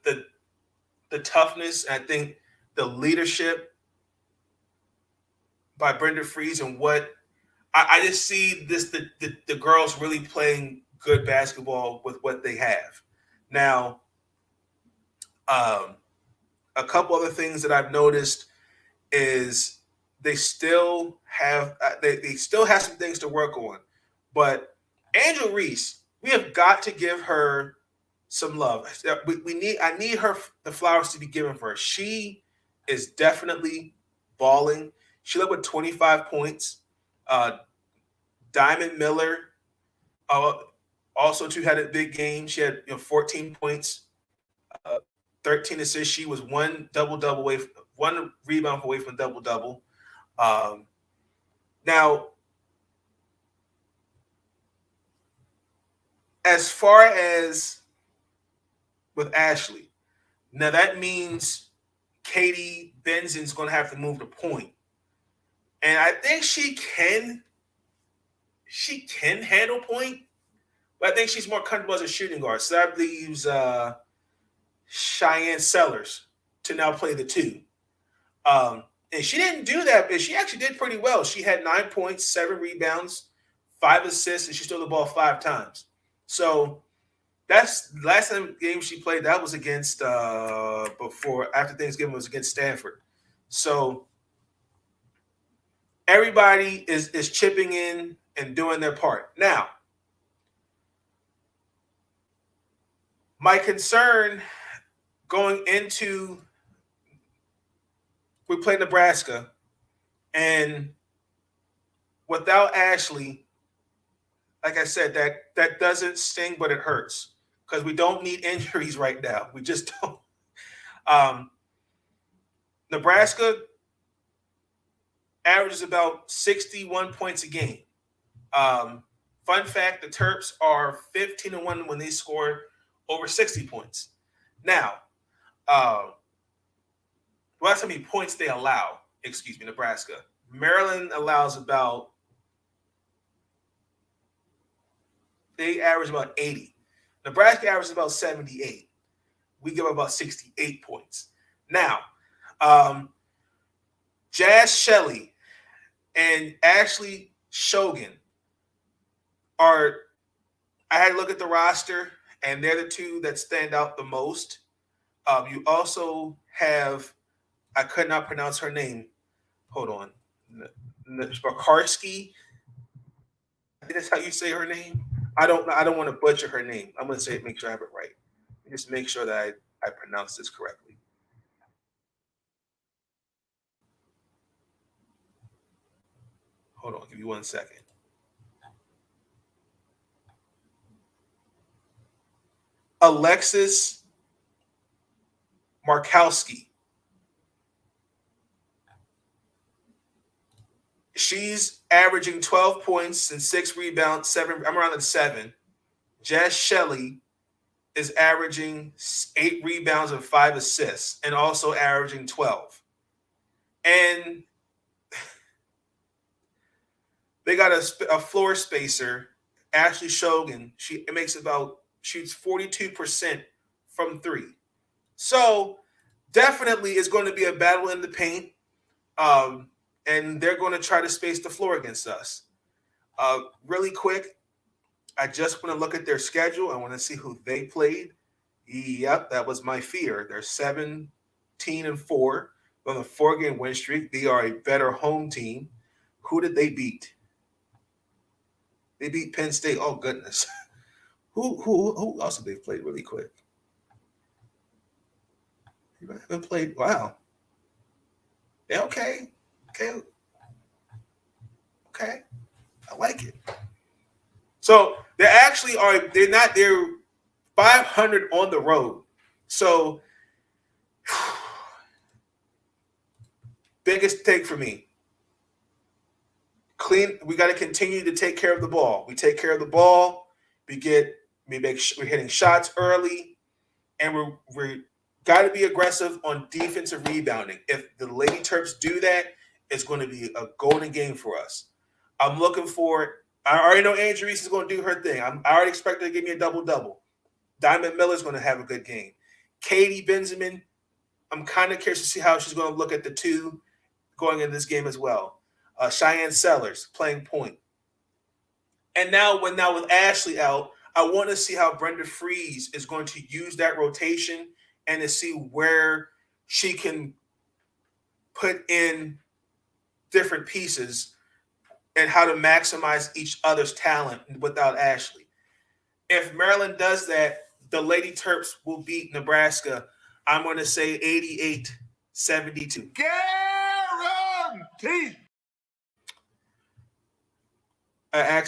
[SPEAKER 2] toughness. And I think the leadership by Brenda Fries and what I just see the girls really playing good basketball with what they have. Now, a couple other things that I've noticed is they still have some things to work on, but Angel Reese, we have got to give her some love. I need her the flowers to be given for her. She is definitely balling. She led with 25 points. Diamond Miller also too had a big game. She had 14 points, 13 assists. She was one rebound away from double double. Now, as far as with Ashley, now that means Katie Benzen's going to have to move the point, and I think she can handle point, but I think she's more comfortable as a shooting guard. So that leaves Cheyenne Sellers to now play the 2. And she didn't do that, but she actually did pretty well. She had 9 points, 7 rebounds, 5 assists, and she stole the ball 5 times. So that's the last game she played. That was against after Thanksgiving, was against Stanford. So everybody is chipping in and doing their part. Now, my concern going into we play Nebraska, and without Ashley, like I said, that doesn't sting, but it hurts because we don't need injuries right now. We just don't. Nebraska averages about 61 points a game. Fun fact, the Terps are 15-1 when they score over 60 points. Now, well, that's how many points they allow. Nebraska. Maryland allows they average about 80. Nebraska averages about 78. We give about 68 points. Now, Jazz Shelley and Ashley Shogan I had to look at the roster, and they're the 2 that stand out the most. You also have, I could not pronounce her name. Hold on. Bakarski. That's how you say her name? I don't want to butcher her name. I'm going to make sure I have it right. Just make sure that I pronounce this correctly. Hold on. Give me 1 second. Alexis Markowski. She's averaging 12 points and 6 rebounds, 7. I'm around at 7. Jazz Shelley is averaging 8 rebounds and 5 assists, and also averaging 12. And they got a floor spacer, Ashley Shogan. Shoots 42% from 3. So definitely it's going to be a battle in the paint. And they're going to try to space the floor against us. Really quick, I just want to look at their schedule. I want to see who they played. Yep, that was my fear. They're 17-4 on a 4-game win streak. They are a better home team. Who did they beat? They beat Penn State. Oh, goodness. Who else have they played really quick? You haven't played. Wow. Yeah, okay. Okay. I like it. So they're 500 on the road. So biggest take for me. We got to continue to take care of the ball. We take care of the ball. We're hitting shots early, and we're got to be aggressive on defensive rebounding. If the Lady Terps do that, it's going to be a golden game for us. I'm looking for it. I already know Angel Reese is going to do her thing. I already expect her to give me a double-double. Diamond Miller is going to have a good game. Katie Benjamin, I'm kind of curious to see how she's going to look at the 2 going in this game as well. Cheyenne Sellers playing point. And now with Ashley out, I want to see how Brenda Fries is going to use that rotation and to see where she can put in different pieces and how to maximize each other's talent without Ashley. If Maryland does that, the Lady Terps will beat Nebraska. I'm going to say 88-72.
[SPEAKER 3] Guaranteed.
[SPEAKER 2] I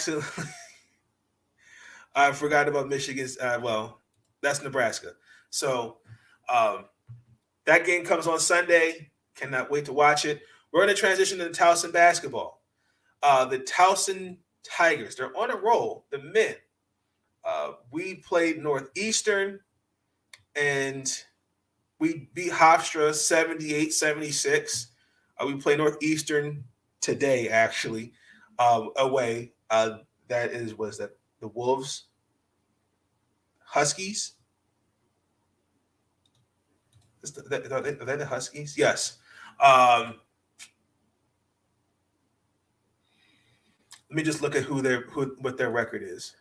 [SPEAKER 2] forgot about Michigan's. That's Nebraska. So that game comes on Sunday. Cannot wait to watch it. We're going to transition to the Towson Basketball. The Towson Tigers, they're on a roll. The men. We played Northeastern, and we beat Hofstra 78-76. We play Northeastern today, actually, away. That is, was that the Wolves? Huskies? Are they the Huskies? Yes. Let me just look at what their record is.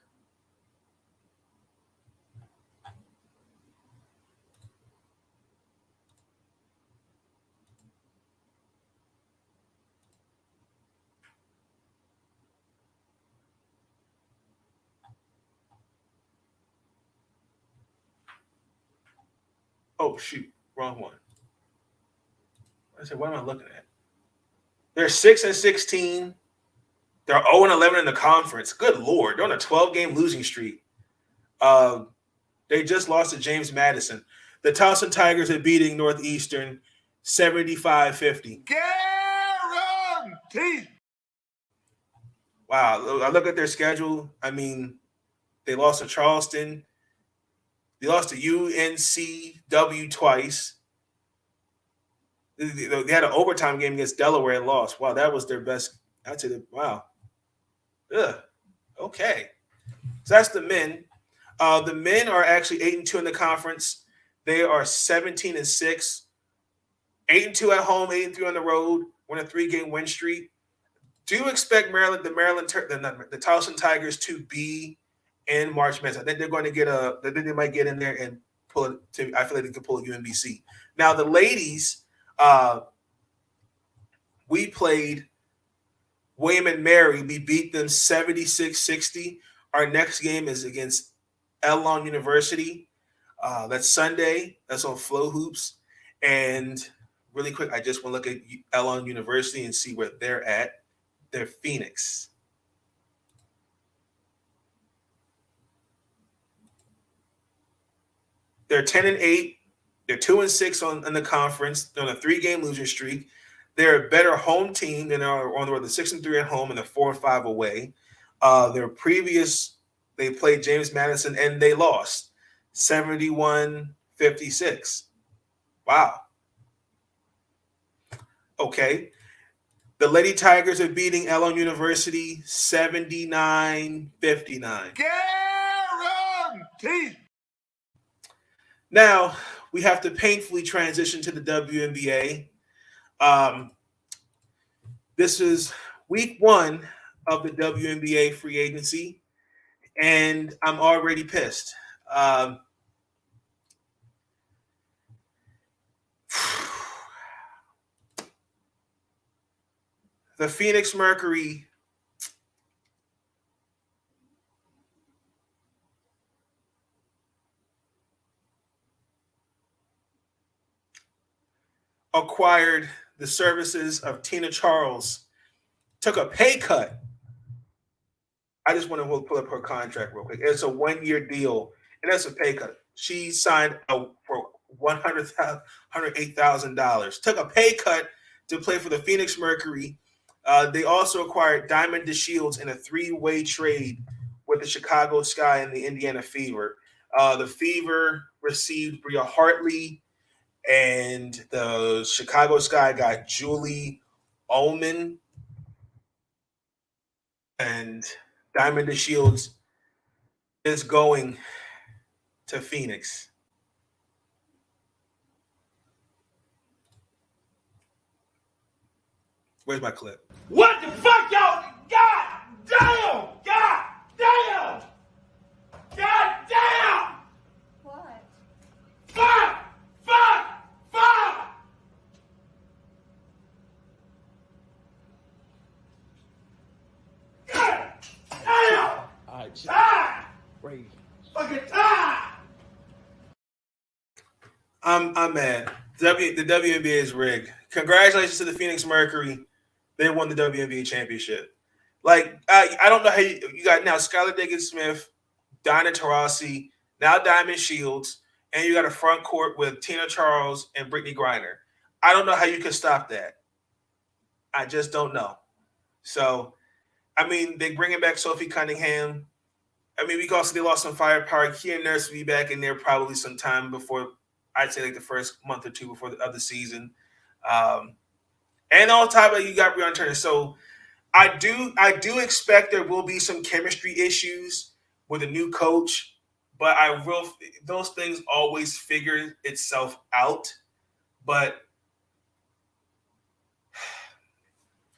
[SPEAKER 2] Oh, shoot. Wrong one. I said, what am I looking at? They're 6-16. They're 0-11 in the conference. Good Lord. They're on a 12-game losing streak. They just lost to James Madison. The Towson Tigers are beating Northeastern 75-50.
[SPEAKER 3] Guaranteed.
[SPEAKER 2] Wow. I look at their schedule. I mean, they lost to Charleston. They lost to UNCW twice. They had an overtime game against Delaware and lost. Wow, that was their best. I'd say, wow. Ugh. Okay. So that's the men. The men are actually 8-2 in the conference. They are 17-6. 8-2 at home, 8-3 on the road. Won a 3-game win streak. Do you expect the Towson Tigers to be in March Madness? I think they're going to I think they might get in there and pull it. I feel like they could pull a UMBC. Now the ladies, we played William and Mary. We beat them 76-60. Our next game is against Elon University. That's Sunday. That's on Flow Hoops. And really quick, I just want to look at Elon University and see where they're at. They're Phoenix. They're 10-8. They're 2-6 in the conference. They're on a 3-game losing streak. They're a better home team than are on the road. They're 6-3 at home and they're 4-5 away. They played James Madison and they lost 71-56. Wow. Okay. The Lady Tigers are beating Elon University 79-59.
[SPEAKER 3] Guaranteed.
[SPEAKER 2] Now, we have to painfully transition to the WNBA. This is week 1 of the WNBA free agency, and I'm already pissed. The Phoenix Mercury acquired the services of Tina Charles, took a pay cut. I just want to pull up her contract real quick. It's a 1-year deal, and that's a pay cut. She signed for $108,000. Took a pay cut to play for the Phoenix Mercury. They also acquired Diamond DeShields in a 3-way trade with the Chicago Sky and the Indiana Fever. The Fever received Bria Hartley, and the Chicago Sky got Julie Ullman, and Diamond DeShields is going to Phoenix. Where's my clip?
[SPEAKER 3] What the fuck, y'all? God damn! God damn! God damn!
[SPEAKER 4] What?
[SPEAKER 3] Fuck! Fuck! Fuck!
[SPEAKER 2] I'm mad. The WNBA is rigged. Congratulations to the Phoenix Mercury. They won the WNBA championship. Like, I don't know how you got now Skylar Diggins-Smith, Dinah Taurasi, now Diamond Shields, and you got a front court with Tina Charles and Brittany Griner. I don't know how you can stop that. I just don't know. So, I mean, they bringing back Sophie Cunningham. I mean, they lost some firepower. Kia Nurse will be back in there probably sometime before, I'd say like the first month or two before the other season. And on top of it, you got Breonna Turner. So I do expect there will be some chemistry issues with a new coach, but those things always figure itself out. But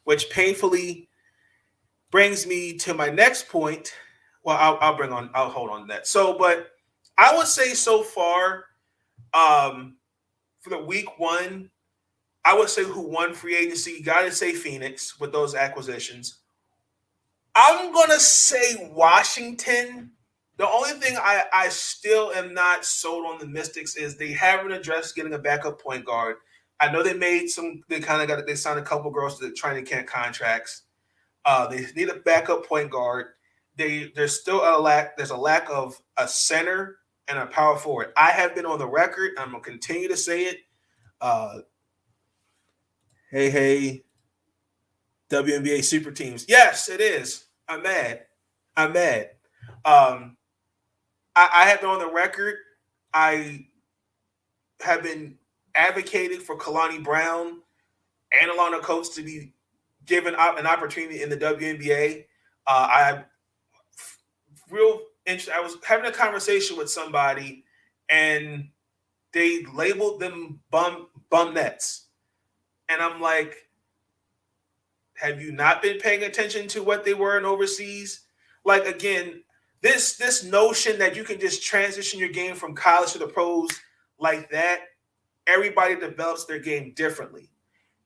[SPEAKER 2] which painfully brings me to my next point. Well, I'll hold on to that. So, but I would say so far, for the week one, I would say who won free agency. You got to say Phoenix with those acquisitions. I'm going to say Washington. The only thing I still am not sold on the Mystics is they haven't addressed getting a backup point guard. I know they signed a couple girls to training camp contracts. They need a backup point guard. There's still there's a lack of a center and a power forward. I have been on the record. I'm going to continue to say it. Hey, WNBA super teams. Yes, it is. I'm mad. I have been on the record. I have been advocating for Kalani Brown and Alana Coates to be given an opportunity in the WNBA. I was having a conversation with somebody, and they labeled them bum nets. And I'm like, have you not been paying attention to what they were in overseas? Like, again, this notion that you can just transition your game from college to the pros like that, everybody develops their game differently.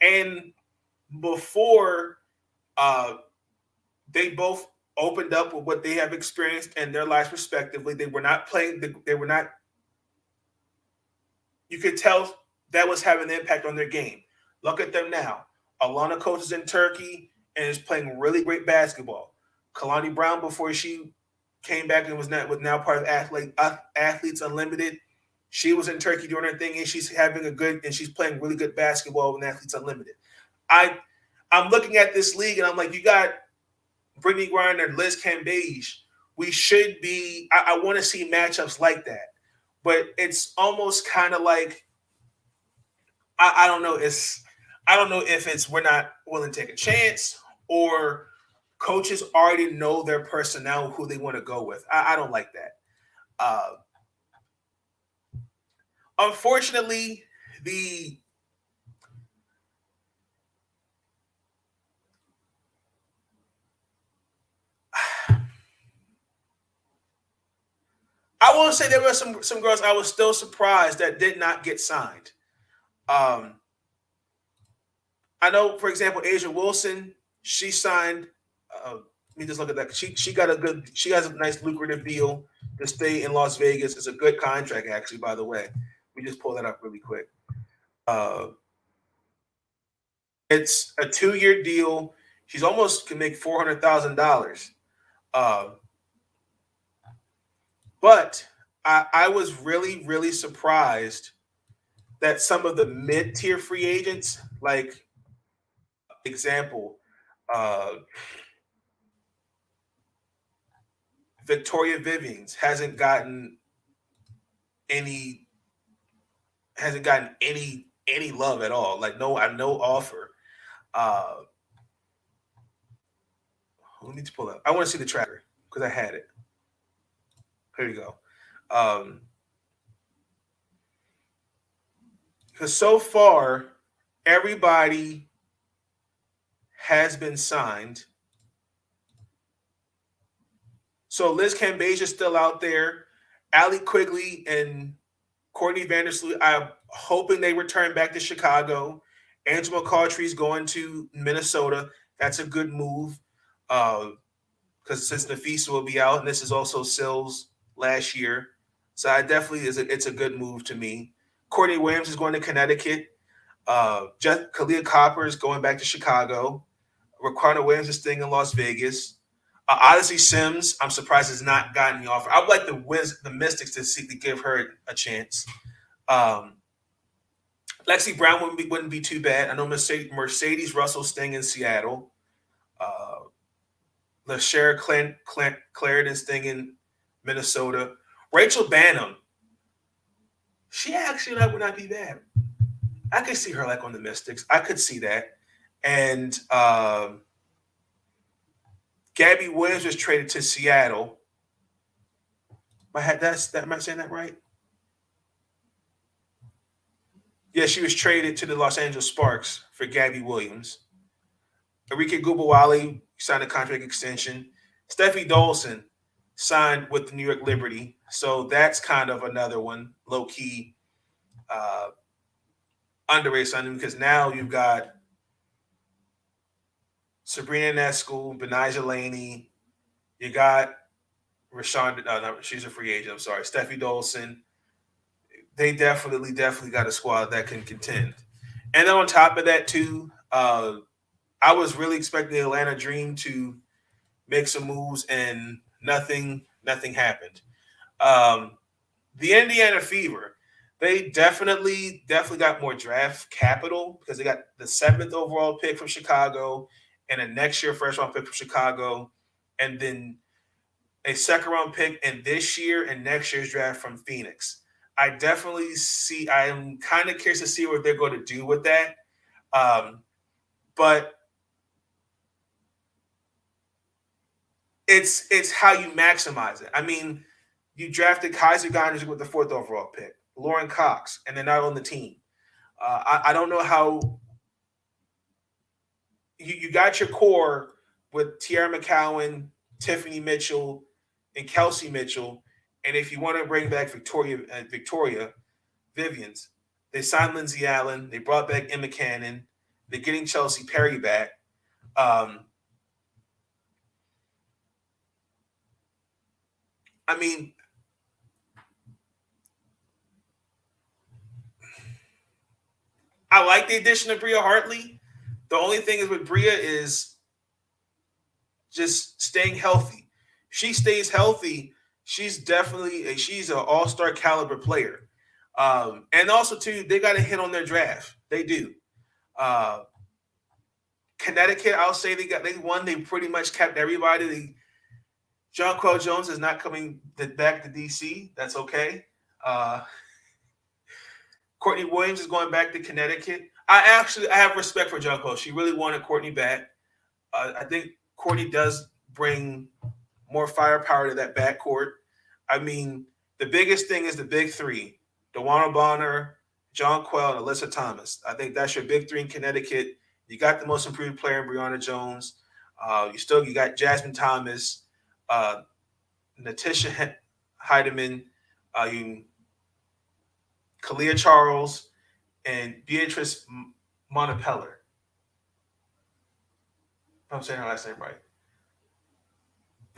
[SPEAKER 2] And before they both opened up with what they have experienced in their lives respectively, you could tell that was having an impact on their game. Look at them now. Alana Coates is in Turkey and is playing really great basketball. Kalani Brown, before she came back and was now part of Athletes Unlimited, she was in Turkey doing her thing, and she's playing really good basketball in Athletes Unlimited. I'm looking at this league, and I'm like, you got Brittany Griner, Liz Cambage. We should be. I want to see matchups like that, but it's almost kind of like I don't know. I don't know if it's we're not willing to take a chance, or coaches already know their personnel, who they want to go with. I don't like that. Unfortunately, I will say there were some girls I was still surprised that did not get signed. I know, for example, Asia Wilson, she signed. Let me just look at that. She has a nice lucrative deal to stay in Las Vegas. It's a good contract, actually, by the way. We just pull that up really quick. It's a 2-year deal. She's almost can make $400,000. But I was really, really surprised that some of the mid-tier free agents, like example, Victoria Vivians hasn't gotten any love at all. Like no offer. Let me pull up. I want to see the tracker because I had it. Here you go. Because so far, everybody has been signed. So Liz Cambage is still out there. Allie Quigley and Courtney Vandersloot, I'm hoping they return back to Chicago. Angela McCautry's going to Minnesota. That's a good move because since Nafisa will be out, and this is also Sills' last year. So I definitely it's a good move to me. Courtney Williams is going to Connecticut. Kalia Copper is going back to Chicago. Raquana Williams is staying in Las Vegas. Odyssey Sims, I'm surprised has not gotten the offer. I would like the Mystics to give her a chance. Lexi Brown wouldn't be too bad. I know Mercedes Russell staying in Seattle. LaShare Clarendon staying in Minnesota. Rachel Banham, she actually would not be bad. I could see her on the Mystics. I could see that. And Gabby Williams was traded to Seattle. Am I saying that right? Yeah, she was traded to the Los Angeles Sparks for Gabby Williams. Enrique Gubawale signed a contract extension. Steffi Dolson signed with the New York Liberty. So that's kind of another one, low-key underrated signing, because now you've got Sabrina Nesco, Benijah Laney. You got she's a free agent. I'm sorry. Steffi Dolson. They definitely got a squad that can contend. And then on top of that, too, I was really expecting the Atlanta Dream to make some moves, and nothing happened. The Indiana Fever, they definitely got more draft capital because they got the 7th overall pick from Chicago and a next year first-round pick from Chicago, and then a second-round pick in this year and next year's draft from Phoenix. I am kind of curious to see what they're going to do with that. But it's how you maximize it. I mean, you drafted Kaiser Gardner with the 4th overall pick, Lauren Cox, and they're not on the team. I don't know how you got your core with Tierra McCowan, Tiffany Mitchell, and Kelsey Mitchell. And if you want to bring back Victoria Vivians, they signed Lindsay Allen. They brought back Emma Cannon. They're getting Chelsea Perry back. I mean, I like the addition of Bria Hartley. The only thing is with Bria is just staying healthy. She stays healthy. She's an all-star caliber player. And also, too, they got to hit on their draft. They do. Connecticut, I'll say they won. They pretty much kept everybody. Jonquel Jones is not coming back to DC. That's okay. Courtney Williams is going back to Connecticut. I have respect for Jonquel. She really wanted Courtney back. I think Courtney does bring more firepower to that backcourt. I mean, the biggest thing is the big three: DeWanna Bonner, Jonquel, and Alyssa Thomas. I think that's your big three in Connecticut. You got the most improved player in Breonna Jones. You got Jasmine Thomas, Natisha Heidemann, Kalia Charles, and Beatrice Montepeller. I'm saying her last name right.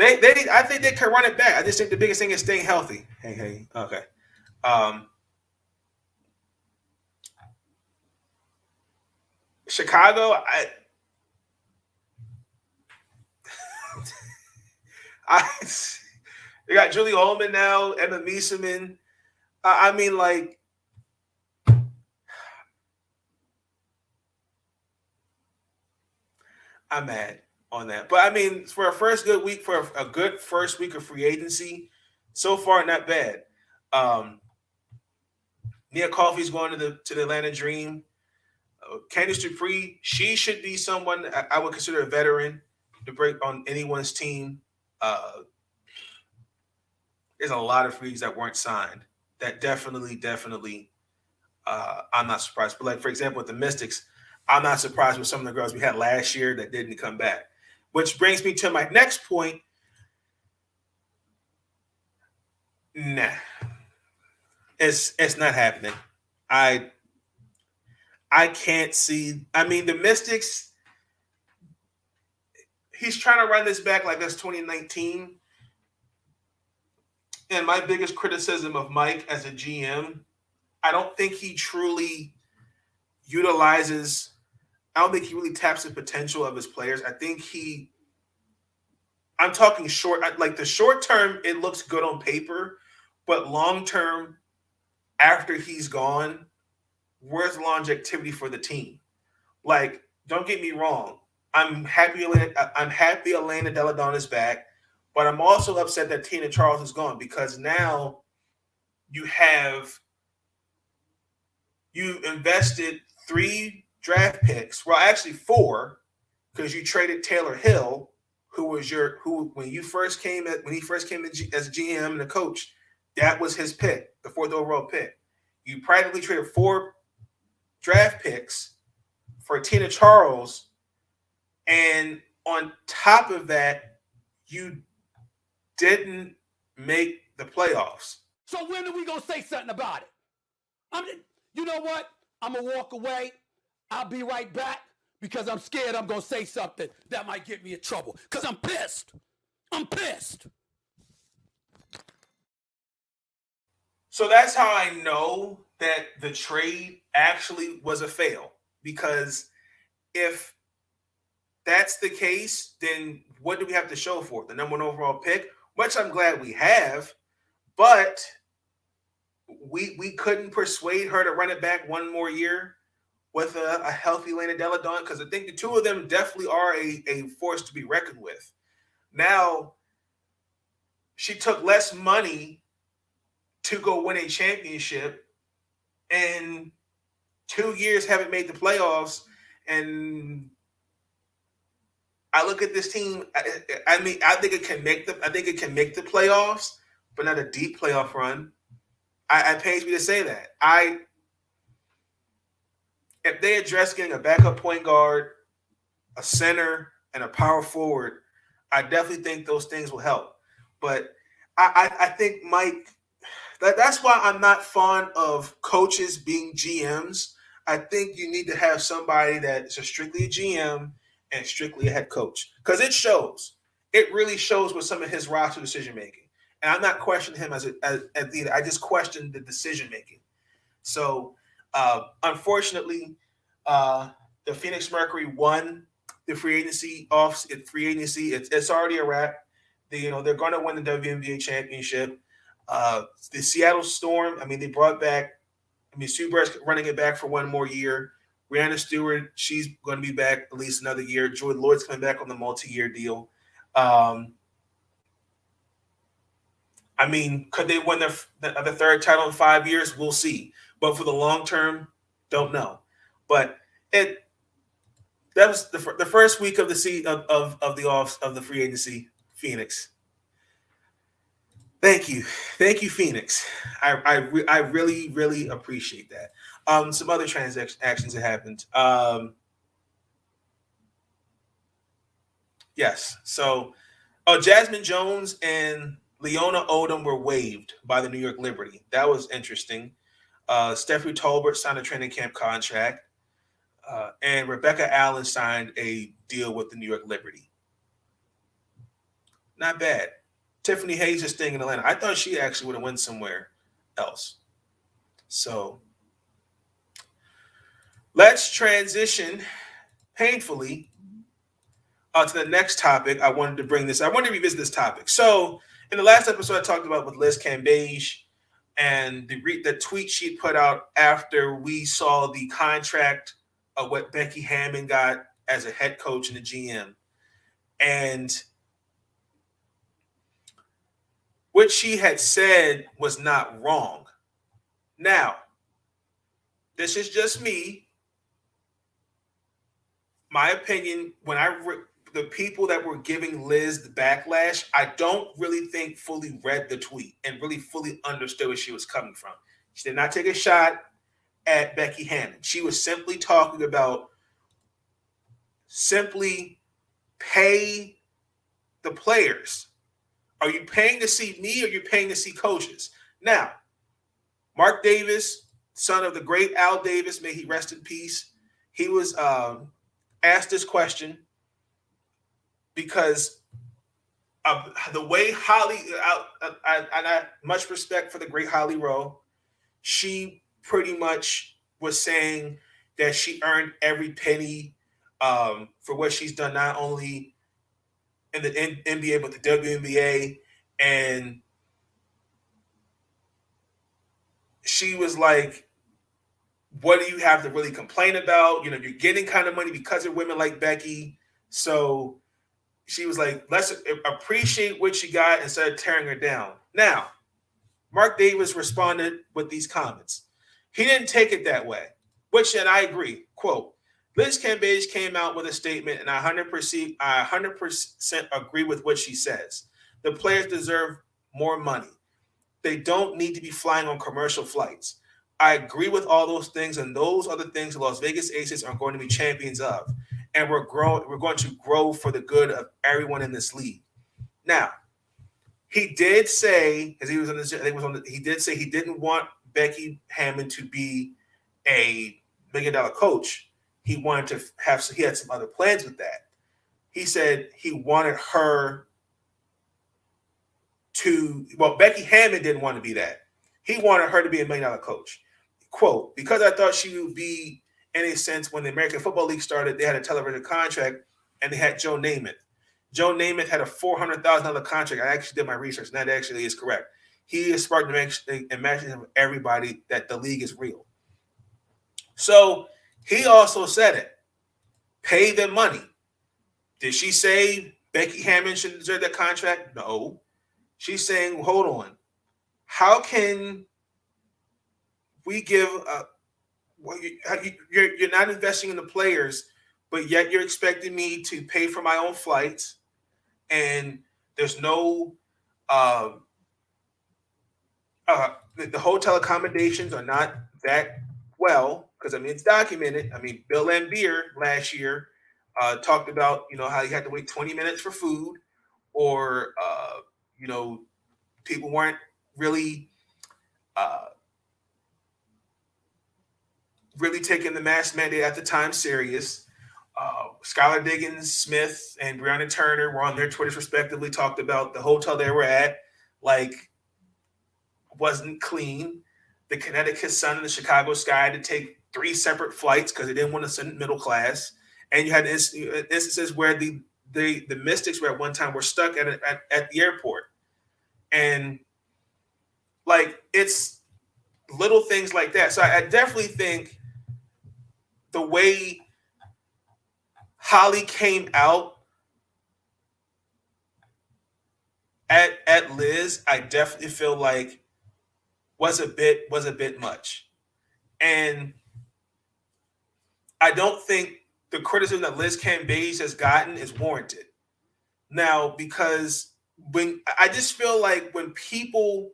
[SPEAKER 2] I think they can run it back. I just think the biggest thing is staying healthy. Hey, okay. Chicago, they got Julie Ullman now, Emma Mieseman. I mean, like, I'm mad on that. But I mean, for a good first week of free agency, so far not bad. Nia Coffey's going to the Atlanta Dream. Candice Dupree, she should be someone I would consider a veteran to break on anyone's team. There's a lot of frees that weren't signed. That definitely, I'm not surprised. But like, for example, with the Mystics, I'm not surprised with some of the girls we had last year that didn't come back. Which brings me to my next point. Nah. It's not happening. I can't see. I mean, the Mystics, he's trying to run this back like that's 2019. And my biggest criticism of Mike as a GM, I don't think he truly utilizes, I don't think he really taps the potential of his players. I think I'm talking short, like the short term, it looks good on paper, but long term, after he's gone, where's the longevity for the team? Like, don't get me wrong. I'm happy Elena Delle Donne is back, but I'm also upset that Tina Charles is gone because now you invested 3 draft picks. Well, actually 4, because you traded Taylor Hill, who when he first came as a GM and a coach, that was his pick, the 4th overall pick. You practically traded 4 draft picks for Tina Charles, and on top of that, you didn't make the playoffs.
[SPEAKER 3] So when are we gonna say something about it? You know what? I'm gonna walk away. I'll be right back because I'm scared I'm gonna say something that might get me in trouble. Because I'm pissed. I'm pissed.
[SPEAKER 2] So that's how I know that the trade actually was a fail. Because if that's the case, then what do we have to show for it? The number 1 overall pick, which I'm glad we have, but we couldn't persuade her to run it back one more year with a healthy Elena Delle Donne, because I think the 2 of them definitely are a force to be reckoned with. Now, she took less money to go win a championship, and 2 years haven't made the playoffs. And I look at this team. I think it can make the playoffs, but not a deep playoff run. It pains me to say that. If they address getting a backup point guard, a center, and a power forward, I definitely think those things will help. But I think Mike. That's why I'm not fond of coaches being GMs. I think you need to have somebody that is strictly a GM and strictly a head coach, because it shows. It really shows with some of his roster decision making. And I'm not questioning him as leader. I just question the decision making. So, unfortunately, the Phoenix Mercury won the free agency. It's already a wrap. They're going to win the WNBA championship. The Seattle Storm, they brought back, Sue Bird's running it back for one more year. Brianna Stewart, she's going to be back at least another year. Jordan Lloyd's coming back on the multi-year deal. Could they win the 3rd title in 5 years? We'll see. But for the long term, don't know. But that was the first week of the free agency. Phoenix. Thank you, Phoenix. I really, really appreciate that. Some other transactions that happened. Yes. So, Jasmine Jones and Leona Odom were waived by the New York Liberty. That was interesting. Stephanie Tolbert signed a training camp contract, and Rebecca Allen signed a deal with the New York Liberty. Not bad. Tiffany Hayes is staying in Atlanta. I thought she actually would have went somewhere else. So let's transition painfully to the next topic. I wanted to revisit this topic. So in the last episode, I talked about with Liz Cambage and the tweet she put out after we saw the contract of what Becky Hammon got as a head coach and a GM. And what she had said was not wrong. Now, this is just me. My opinion, when the people that were giving Liz the backlash, I don't really think fully read the tweet and really fully understood where she was coming from. She did not take a shot at Becky Hammon. She was simply talking about simply pay the players. Are you paying to see me or are you paying to see coaches? Now, Mark Davis, son of the great Al Davis, may he rest in peace, he was asked this question because the way Holly, I much respect for the great Holly Rowe. She pretty much was saying that she earned every penny for what she's done, not only in the NBA but the WNBA, and she was like, "What do you have to really complain about? You know, you're getting kind of money because of women like Becky." So she was like, let's appreciate what she got instead of tearing her down. Now, Mark Davis responded with these comments. He didn't take it that way, and I agree. Quote, Liz Cambage came out with a statement, and I 100% agree with what she says. The players deserve more money. They don't need to be flying on commercial flights. I agree with all those things, and those are the things the Las Vegas Aces are going to be champions of. And we're going to grow for the good of everyone in this league. Now, he did say, as he was he did say he didn't want Becky Hammon to be a $1 million coach. He wanted to he had some other plans with that. He said he wanted her Becky Hammon didn't want to be that. He wanted her to be a $1 million coach. Quote, because I thought she would be, in a sense, when the American Football League started, they had a television contract, and they had Joe Namath. Joe Namath had a $400,000 contract. I actually did my research, and that actually is correct. He is sparked the imagination of everybody that the league is real. So he also said it. Pay them money. Did she say Becky Hammon should deserve that contract? No. She's saying, hold on. How can we give you're not investing in the players, but yet you're expecting me to pay for my own flights, and there's no the hotel accommodations are not that well, because I mean it's documented. I mean, Bill Laimbeer last year talked about how you had to wait 20 minutes for food, or people weren't really taking the mask mandate at the time serious. Skylar Diggins Smith and Breonna Turner were on their Twitters respectively, talked about the hotel they were at, like, wasn't clean. The Connecticut Sun and the Chicago Sky had to take 3 separate flights because they didn't want to send middle class. And you had instances where the Mystics were at one time were stuck at the airport. And like, it's little things like that. So I definitely think the way Holly came out at Liz, I definitely feel like was a bit much. And I don't think the criticism that Liz Cambage has gotten is warranted. Now, because I just feel like when people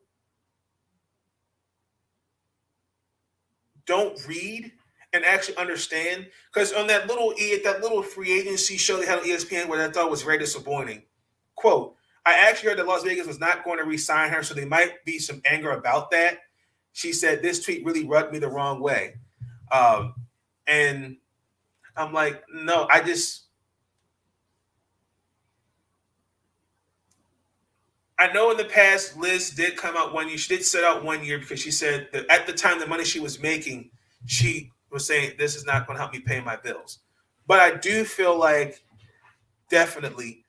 [SPEAKER 2] don't read and actually understand, because on that little free agency show they had on ESPN, where I thought was very disappointing. Quote, I actually heard that Las Vegas was not going to re-sign her, so there might be some anger about that. She said, this tweet really rubbed me the wrong way. And I'm like, no, I know in the past, Liz did come out 1 year. She did set out 1 year because she said that at the time, the money she was making, she was saying, this is not going to help me pay my bills. But I do feel like definitely,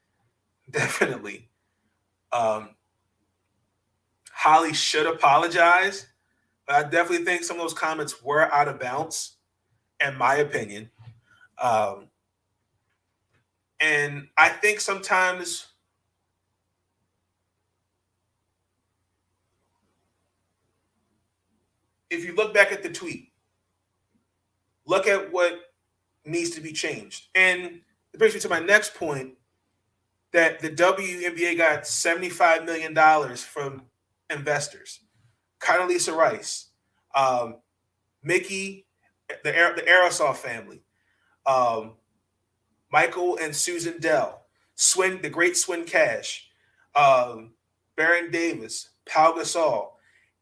[SPEAKER 2] Holly should apologize. But I definitely think some of those comments were out of bounds, in my opinion. And I think sometimes if you look back at the tweet, look at what needs to be changed. And it brings me to my next point, that the WNBA got $75 million from investors. Condoleezza Rice, Mickey, the Aerosol family, Michael and Susan Dell, the great Swin Cash, Baron Davis, Pau Gasol.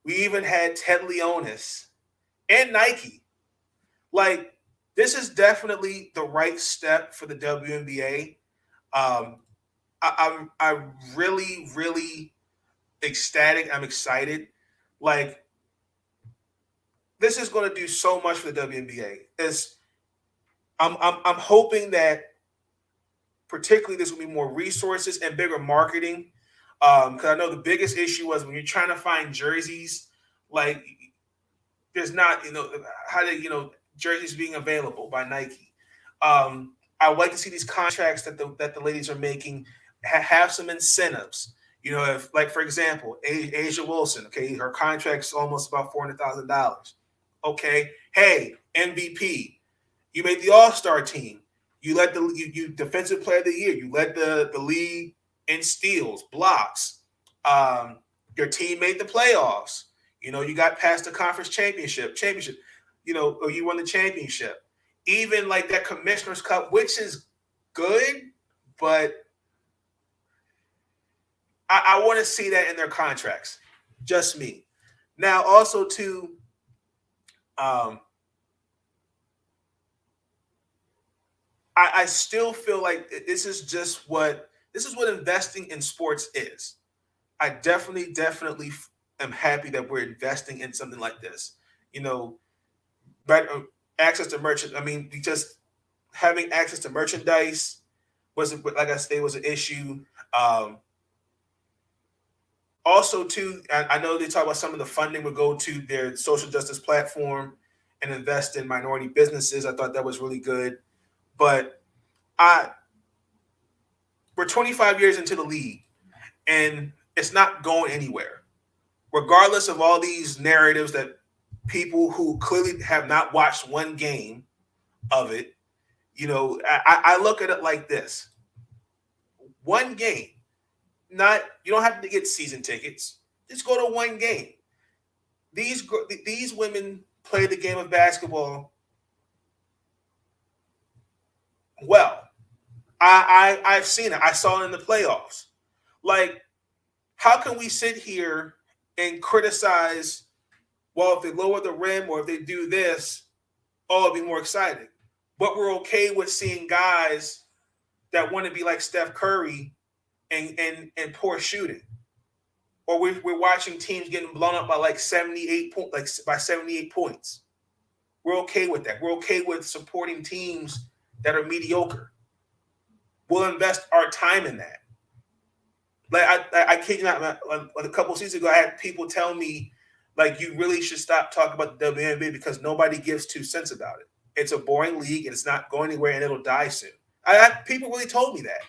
[SPEAKER 2] We even had Ted Leonis and Nike. Like, this is definitely the right step for the WNBA. I'm really, really ecstatic. I'm excited. Like, this is going to do so much for the WNBA. I'm hoping that particularly this will be more resources and bigger marketing. Because I know the biggest issue was when you're trying to find jerseys, like there's not, how to, jerseys being available by Nike. I would like to see these contracts that the ladies are making have some incentives. If, like, for example, Asia Wilson, okay, her contract's almost about $400,000. Okay, hey, MVP, you made the All-Star team. You led you Defensive Player of the Year. You led the league in steals, blocks. Your team made the playoffs. You got past the conference championship. Or you won the championship. Even like that Commissioner's Cup, which is good, but I want to see that in their contracts. Just me. Now, also too, I still feel like this is what investing in sports is. I definitely am happy that we're investing in something like this. Better access to merchant. I mean, just having access to merchandise wasn't, like I say, was an issue. Also, too, I know they talk about some of the funding would go to their social justice platform and invest in minority businesses. I thought that was really good. But we're 25 years into the league, and it's not going anywhere. Regardless of all these narratives that people who clearly have not watched one game of it, I look at it like this. One game. You don't have to get season tickets. Just go to one game. These women play the game of basketball well. I've seen it. I saw it in the playoffs. Like, how can we sit here and criticize, well, if they lower the rim or if they do this, it'll be more exciting. But we're okay with seeing guys that want to be like Steph Curry and poor shooting. Or we're watching teams getting blown up by like 78 points. We're okay with that. We're okay with supporting teams that are mediocre. We'll invest our time in that. Like, I kid you not, a couple of seasons ago, I had people tell me, like, you really should stop talking about the WNBA because nobody gives 2 cents about it. It's a boring league and it's not going anywhere and it'll die soon. People really told me that.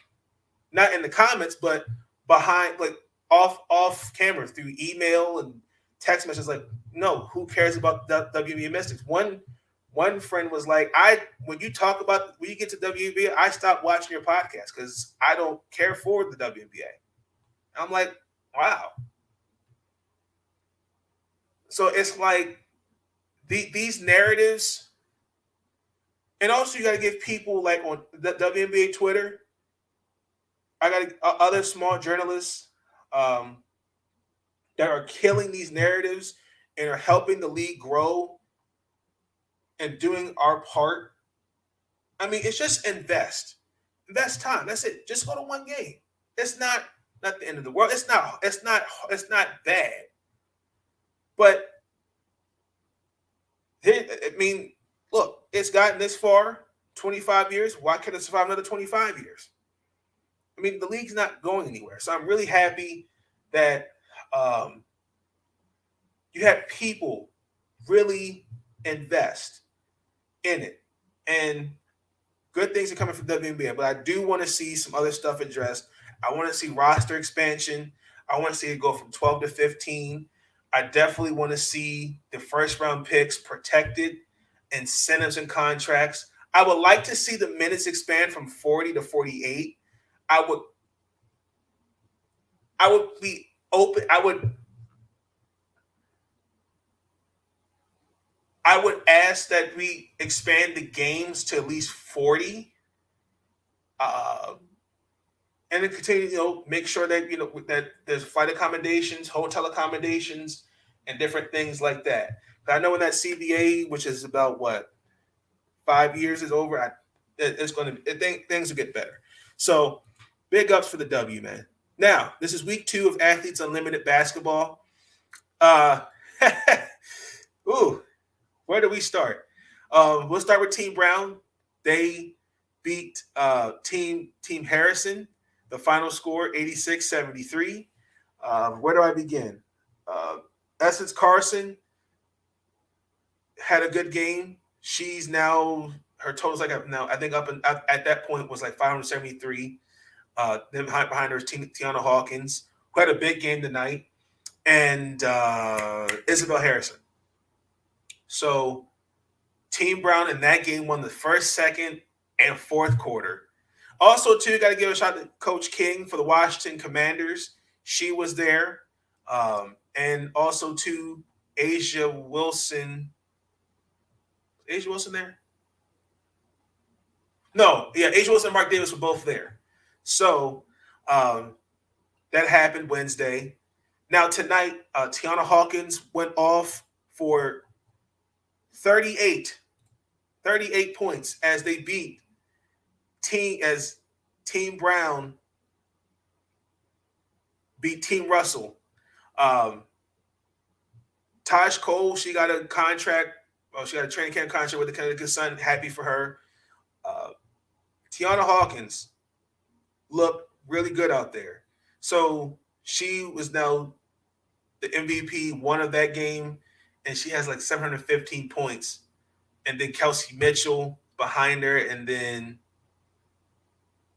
[SPEAKER 2] Not in the comments, but behind, like, off camera through email and text messages. Like, no, who cares about the WNBA Mystics? One friend was like, when you get to WNBA, I stopped watching your podcast because I don't care for the WNBA. I'm like, wow. So it's like these narratives, and also you got to give people, like, on the WNBA Twitter, I got other small journalists that are killing these narratives and are helping the league grow and doing our part. I mean, it's just invest time. That's it. Just go to one game. It's not the end of the world. It's not bad. But I mean, look, it's gotten this far, 25 years. Why can't it survive another 25 years? I mean, the league's not going anywhere. So I'm really happy that you have people really invest in it. And good things are coming from WNBA. But I do want to see some other stuff addressed. I want to see roster expansion. I want to see it go from 12 to 15. I definitely want to see the first round picks protected, incentives and contracts. I would like to see the minutes expand from 40 to 48. I would be open. I would ask that we expand the games to at least 40. And then continue, make sure that, that there's flight accommodations, hotel accommodations, and different things like that. I know when that CBA, which is about 5 years, is over, things will get better. So big ups for the W, man. Now, this is week 2 of Athletes Unlimited Basketball. Ooh, where do we start? We'll start with Team Brown. They beat Team Harrison. The final score, 86-73. Where do I begin? Essence Carson had a good game. She's now, her total's like now, I think up at that point was like 573. Then behind her is Tiana Hawkins, who had a big game tonight, and Isabel Harrison. So Team Brown in that game won the first, second, and fourth quarter. Also, too, got to give a shout out to Coach King for the Washington Commanders. She was there. And also to Asia Wilson. Asia Wilson there? No, yeah, Asia Wilson and Mark Davis were both there. So that happened Wednesday. Now tonight, Tiana Hawkins went off for 38 points as they beat Team Brown beat Team Russell. Taj Cole, she got a contract. Well, she got a training camp contract with the Connecticut Sun. Happy for her. Tiana Hawkins looked really good out there. So she was now the MVP, one of that game, and she has like 715 points. And then Kelsey Mitchell behind her, and then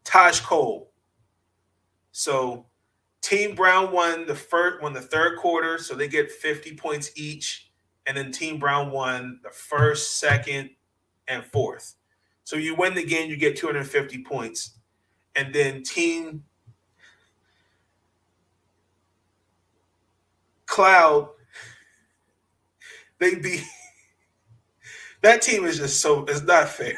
[SPEAKER 2] Taj Cole. So Team Brown won the third quarter, so they get 50 points each. And then Team Brown won the first, second, and fourth. So you win the game, you get 250 points. And then Team Cloud, they beat that team is just it's not fair.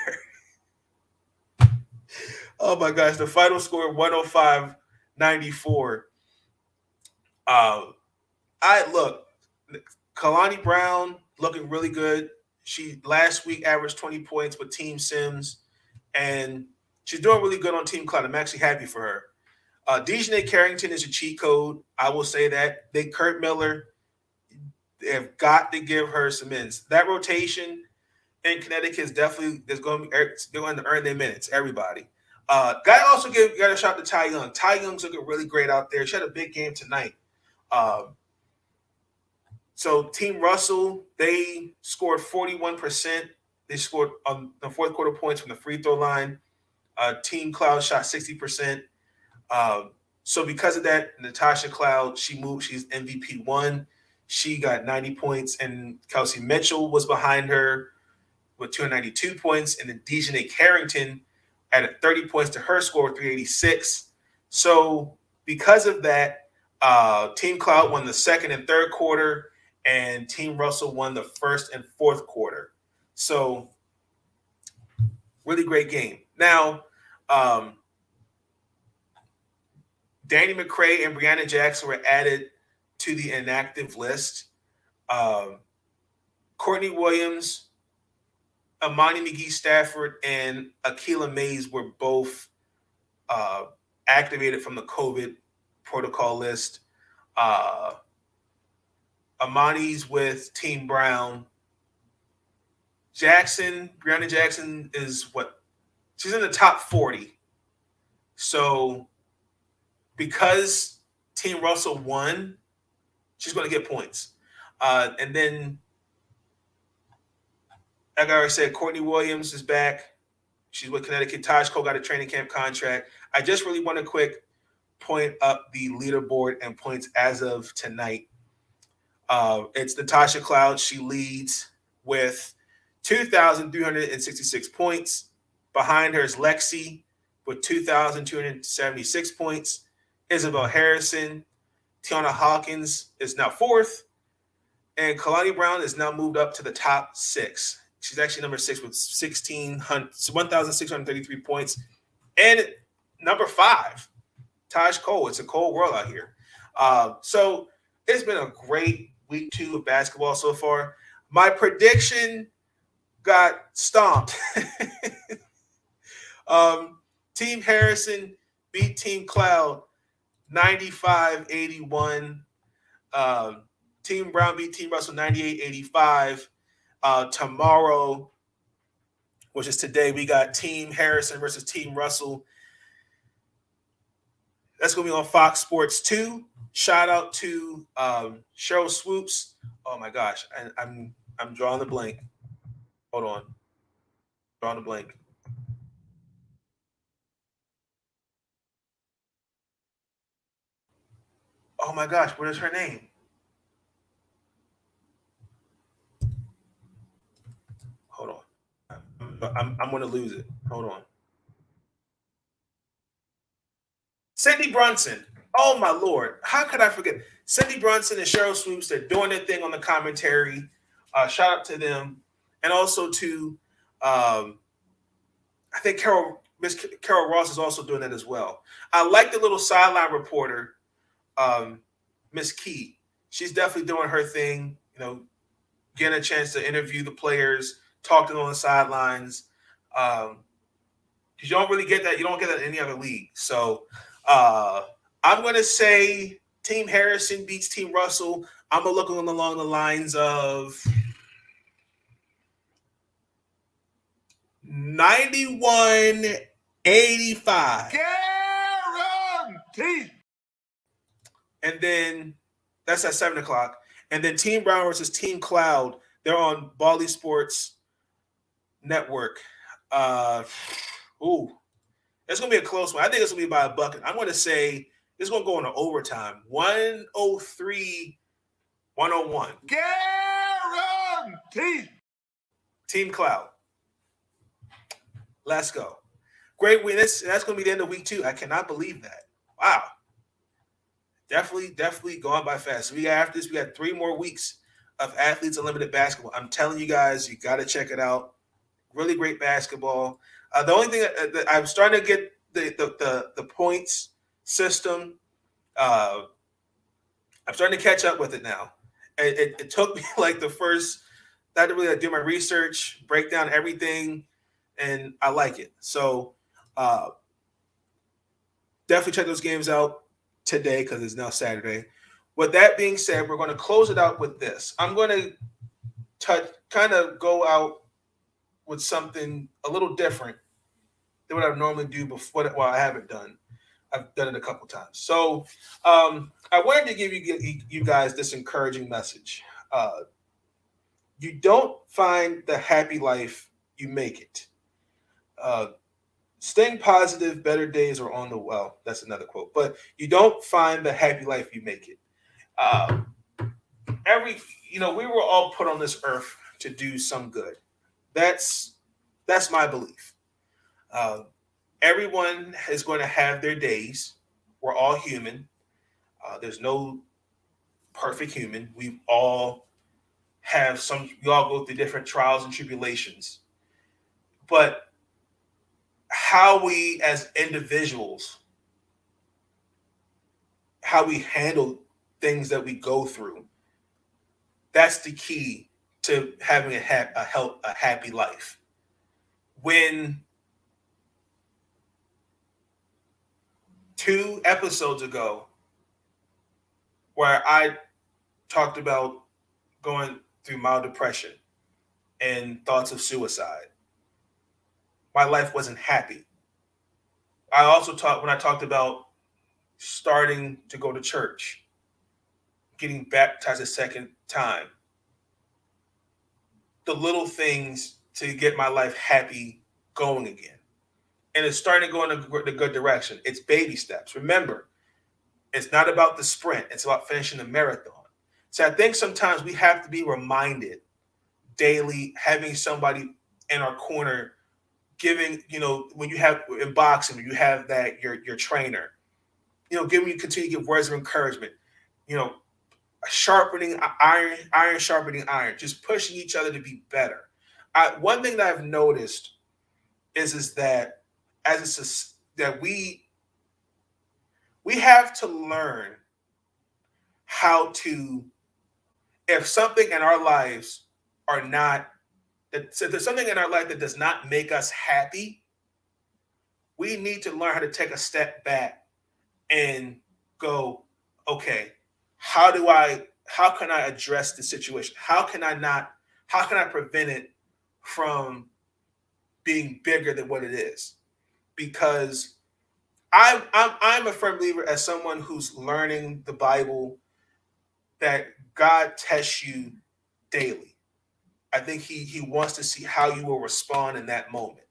[SPEAKER 2] Oh my gosh, the final score 105-94. Kalani Brown looking really good. She last week averaged 20 points with Team Sims, and she's doing really good on Team Cloud. I'm actually happy for her. Dejanay Carrington is a cheat code. I will say that. Kurt Miller, they have got to give her some minutes. That rotation in Connecticut is definitely going to earn their minutes. Everybody. Got a shout to Ty Young. Ty Young's looking really great out there. She had a big game tonight. So Team Russell, they scored 41%. They scored on the fourth quarter points from the free throw line. Team Cloud shot 60%. So because of that, Natasha Cloud, she's MVP 1. She got 90 points, and Kelsey Mitchell was behind her with 292 points, and then Dejanay Carrington added 30 points to her score, 386. So because of that, Team Cloud won the second and third quarter, and Team Russell won the first and fourth quarter. So really great game. Now, Danny McCray and Brianna Jackson were added to the inactive list. Courtney Williams, Amani McGee-Stafford, and Akila Mays were both activated from the COVID protocol list. Amani's with Team Brown. Brianna Jackson is she's in the top 40. So because Team Russell won, she's going to get points. And then, like I already said, Courtney Williams is back. She's with Connecticut. Taj Cole got a training camp contract. I just really want to quick point up the leaderboard and points as of tonight. It's Natasha Cloud. She leads with 2,366 points. Behind her is Lexi with 2,276 points. Isabel Harrison. Tiana Hawkins is now fourth. And Kalani Brown is now moved up to the top 6. She's actually number 6 with 1,633 points. And number 5, Taj Cole. It's a cold world out here. So it's been a great week 2 of basketball so far. My prediction got stomped. Team Harrison beat Team Cloud 95-81. Team Brown beat Team Russell 98-85. Tomorrow, which is today, we got Team Harrison versus Team Russell. That's going to be on Fox Sports 2. Shout out to Cheryl Swoops. Oh my gosh, I'm drawing the blank. Hold on, drawing the blank. Oh my gosh, what is her name? Hold on, I'm going to lose it. Hold on. Cindy Brunson. Oh my Lord, how could I forget? Cindy Brunson and Cheryl Swoops, they're doing their thing on the commentary. Shout out to them. And also to, I think Miss Carol Ross is also doing that as well. I like the little sideline reporter, Miss Key. She's definitely doing her thing, getting a chance to interview the players, talk to them on the sidelines. Because you don't really get that. You don't get that in any other league. So I'm going to say Team Harrison beats Team Russell. I'm looking along the lines of 91-85.
[SPEAKER 1] Guaranteed.
[SPEAKER 2] And then that's at 7 o'clock. And then Team Brown versus Team Cloud. They're on Bally Sports Network. It's going to be a close one. I think it's going to be by a bucket. I'm going to say it's going to go into overtime. 103-101.
[SPEAKER 1] Guaranteed.
[SPEAKER 2] Team Cloud. Let's go. Great win. That's going to be the end of week 2. I cannot believe that. Wow. Definitely going by fast. So after this, we got 3 more weeks of Athletes Unlimited basketball. I'm telling you guys, you got to check it out. Really great basketball. The only thing that I'm starting to get the points system. I'm starting to catch up with it now. It took me like the first. I had to really do my research, break down everything, and I like it. So definitely check those games out today because it's now Saturday. With that being said, we're going to close it out with this. I'm going to kind of go out with something a little different than what I normally do before. Well, I haven't done. I've done it a couple times. So I wanted to give you guys this encouraging message. You don't find the happy life, you make it. Staying positive, better days are on the well. That's another quote. But you don't find the happy life, you make it. We were all put on this earth to do some good. That's my belief. Everyone is going to have their days. We're all human. There's no perfect human. We all go through different trials and tribulations. But how we as individuals, how we handle things that we go through, that's the key to having a happy life. When 2 episodes ago, where I talked about going through mild depression and thoughts of suicide, my life wasn't happy. I also when I talked about starting to go to church, getting baptized a second time, the little things to get my life happy going again. And it's starting to go in the good direction. It's baby steps. Remember, it's not about the sprint. It's about finishing the marathon. So I think sometimes we have to be reminded daily, having somebody in our corner giving, when you have in boxing, you have that your trainer, continue to give words of encouragement, sharpening iron sharpening iron, just pushing each other to be better. One thing that I've noticed is that that we have to learn how to, if something in our lives are not, if there's something in our life that does not make us happy, we need to learn how to take a step back and go, okay, how can I address the situation? How can I prevent it from being bigger than what it is? Because I'm a firm believer, as someone who's learning the Bible, that God tests you daily. I think he wants to see how you will respond in that moment.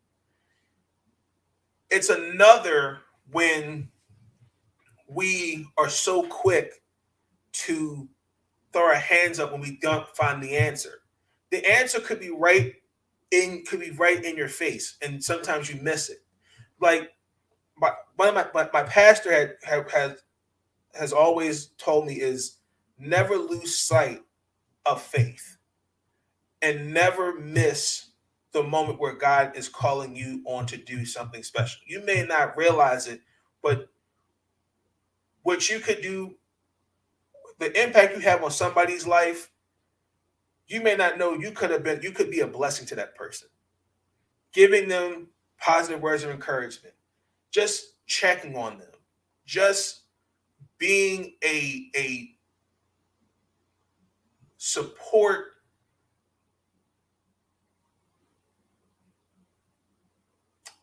[SPEAKER 2] It's another when we are so quick to throw our hands up when we don't find the answer. The answer could be right in your face, and sometimes you miss it. Like my pastor has always told me is never lose sight of faith and never miss the moment where God is calling you on to do something special. You may not realize it, but what you could do, the impact you have on somebody's life, you may not know you could be a blessing to that person. Giving them positive words of encouragement, just checking on them, just being a support.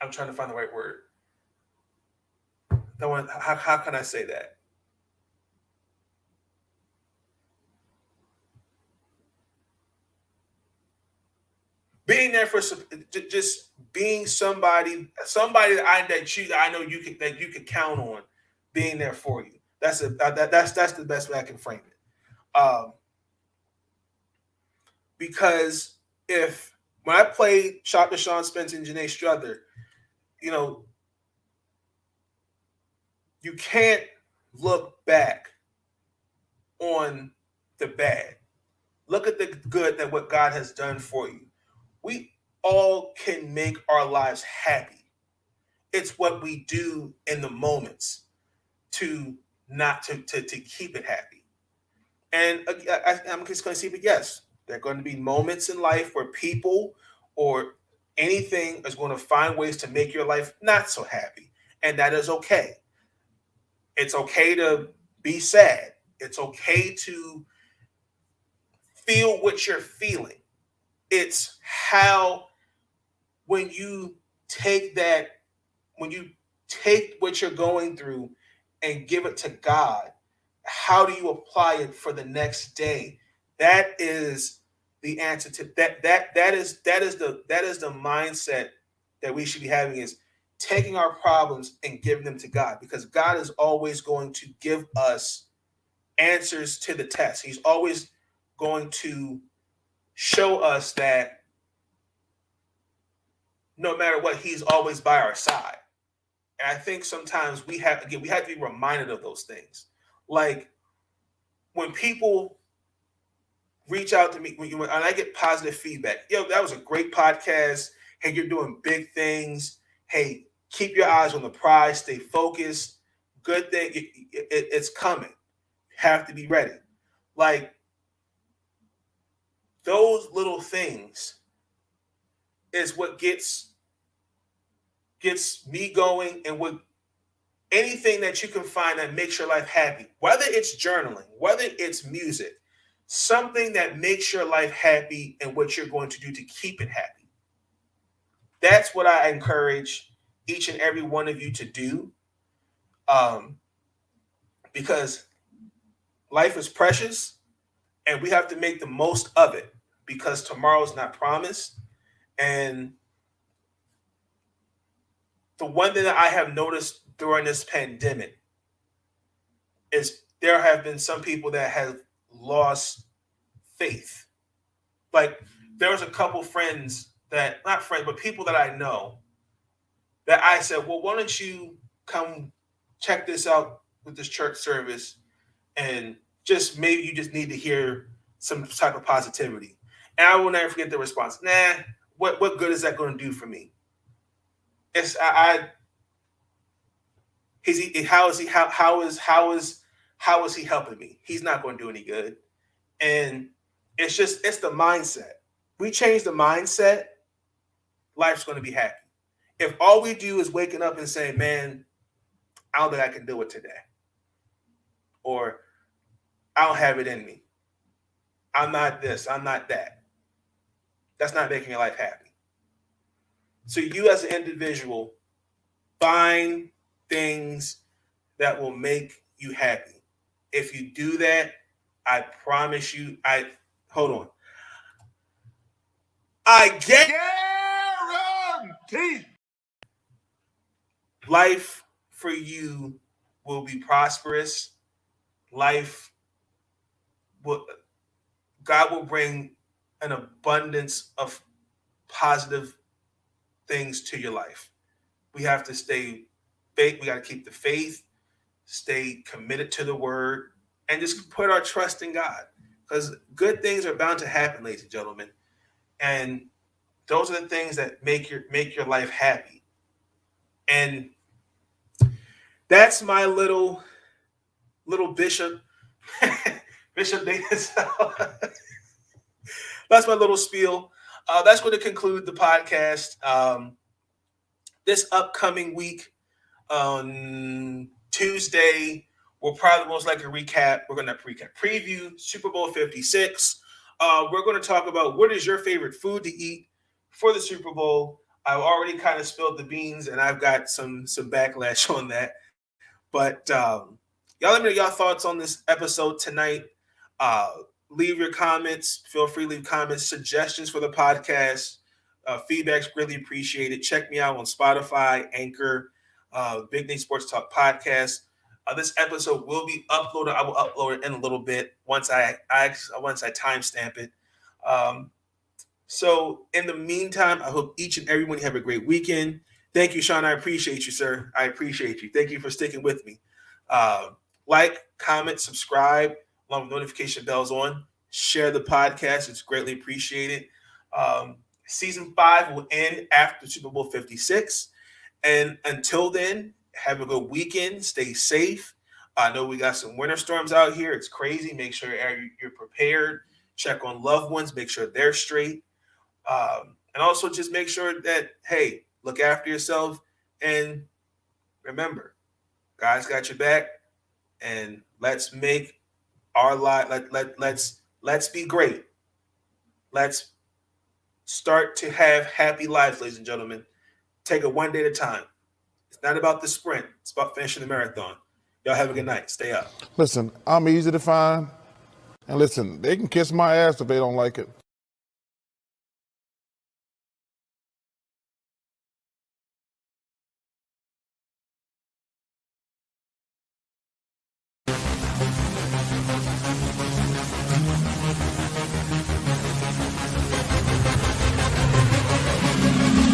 [SPEAKER 2] I'm trying to find the right word. How can I say that? Being there for just being somebody that I know you could count on, being there for you. That's the best way I can frame it. Because when I played Shop to Sean Spencer and Janae Struther, you can't look back on the bad. Look at the good that what God has done for you. We all can make our lives happy. It's what we do in the moments to keep it happy. And I'm just going to say, but yes, there are going to be moments in life where people or anything is going to find ways to make your life not so happy. And that is okay. It's okay to be sad. It's okay to feel what you're feeling. It's how when you take what you're going through and give it to God, how do you apply it for the next day? That is the answer to that. That is the mindset that we should be having, is taking our problems and giving them to God, because God is always going to give us answers to the test. He's always going to show us that no matter what, he's always by our side. And I think sometimes we have to be reminded of those things. Like when people reach out to me, when I get positive feedback, that was a great podcast. Hey, you're doing big things. Hey, keep your eyes on the prize. Stay focused. Good thing. It's coming. Have to be ready. Like those little things is what gets me going, and what anything that you can find that makes your life happy, whether it's journaling, whether it's music, something that makes your life happy and what you're going to do to keep it happy. That's what I encourage each and every one of you to do, because life is precious and we have to make the most of it, because tomorrow's not promised. And the one thing that I have noticed during this pandemic is there have been some people that have lost faith. Like there was a couple friends not friends, but people that I know that I said, well, why don't you come check this out with this church service, and just maybe you just need to hear some type of positivity. And I will never forget the response. Nah, what good is that going to do for me? It's how is he helping me? He's not going to do any good. And it's the mindset. We change the mindset, life's going to be happy. If all we do is waking up and saying, man, I don't think I can do it today, or I don't have it in me, I'm not this, I'm not that, that's not making your life happy. So you as an individual, find things that will make you happy. If you do that, I promise you, I guarantee life for you will be prosperous. God will bring an abundance of positive things to your life. We have to stay faith. We got to keep the faith, stay committed to the word, and just put our trust in God, because good things are bound to happen, ladies and gentlemen. And those are the things that make your life happy. And that's my little Bishop Davis. That's my little spiel. That's going to conclude the podcast. This upcoming week, on Tuesday, we'll probably most likely recap. We're going to preview Super Bowl 56. We're going to talk about what is your favorite food to eat for the Super Bowl. I've already kind of spilled the beans, and I've got some backlash on that. But y'all let me know y'all thoughts on this episode tonight. Leave your comments. Feel free to leave comments, suggestions for the podcast. Feedback's greatly appreciated. Check me out on Spotify, Anchor, Big Nate Sports Talk Podcast. This episode will be uploaded. I will upload it in a little bit once I timestamp it. So in the meantime, I hope each and everyone have a great weekend. Thank you, Sean. I appreciate you, sir. I appreciate you. Thank you for sticking with me. Like, comment, subscribe, along with notification bells on. Share the podcast. It's greatly appreciated. Season 5 will end after Super Bowl 56. And until then, have a good weekend. Stay safe. I know we got some winter storms out here. It's crazy. Make sure you're prepared. Check on loved ones. Make sure they're straight. And also just make sure that, hey, look after yourself. And remember, God's got your back. And let's make our life, let's be great. Let's start to have happy lives, ladies and gentlemen. Take it one day at a time. It's not about the sprint. It's about finishing the marathon. Y'all have a good night. Stay up.
[SPEAKER 1] Listen, I'm easy to find. And listen, they can kiss my ass if they don't like it.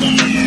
[SPEAKER 4] Yeah.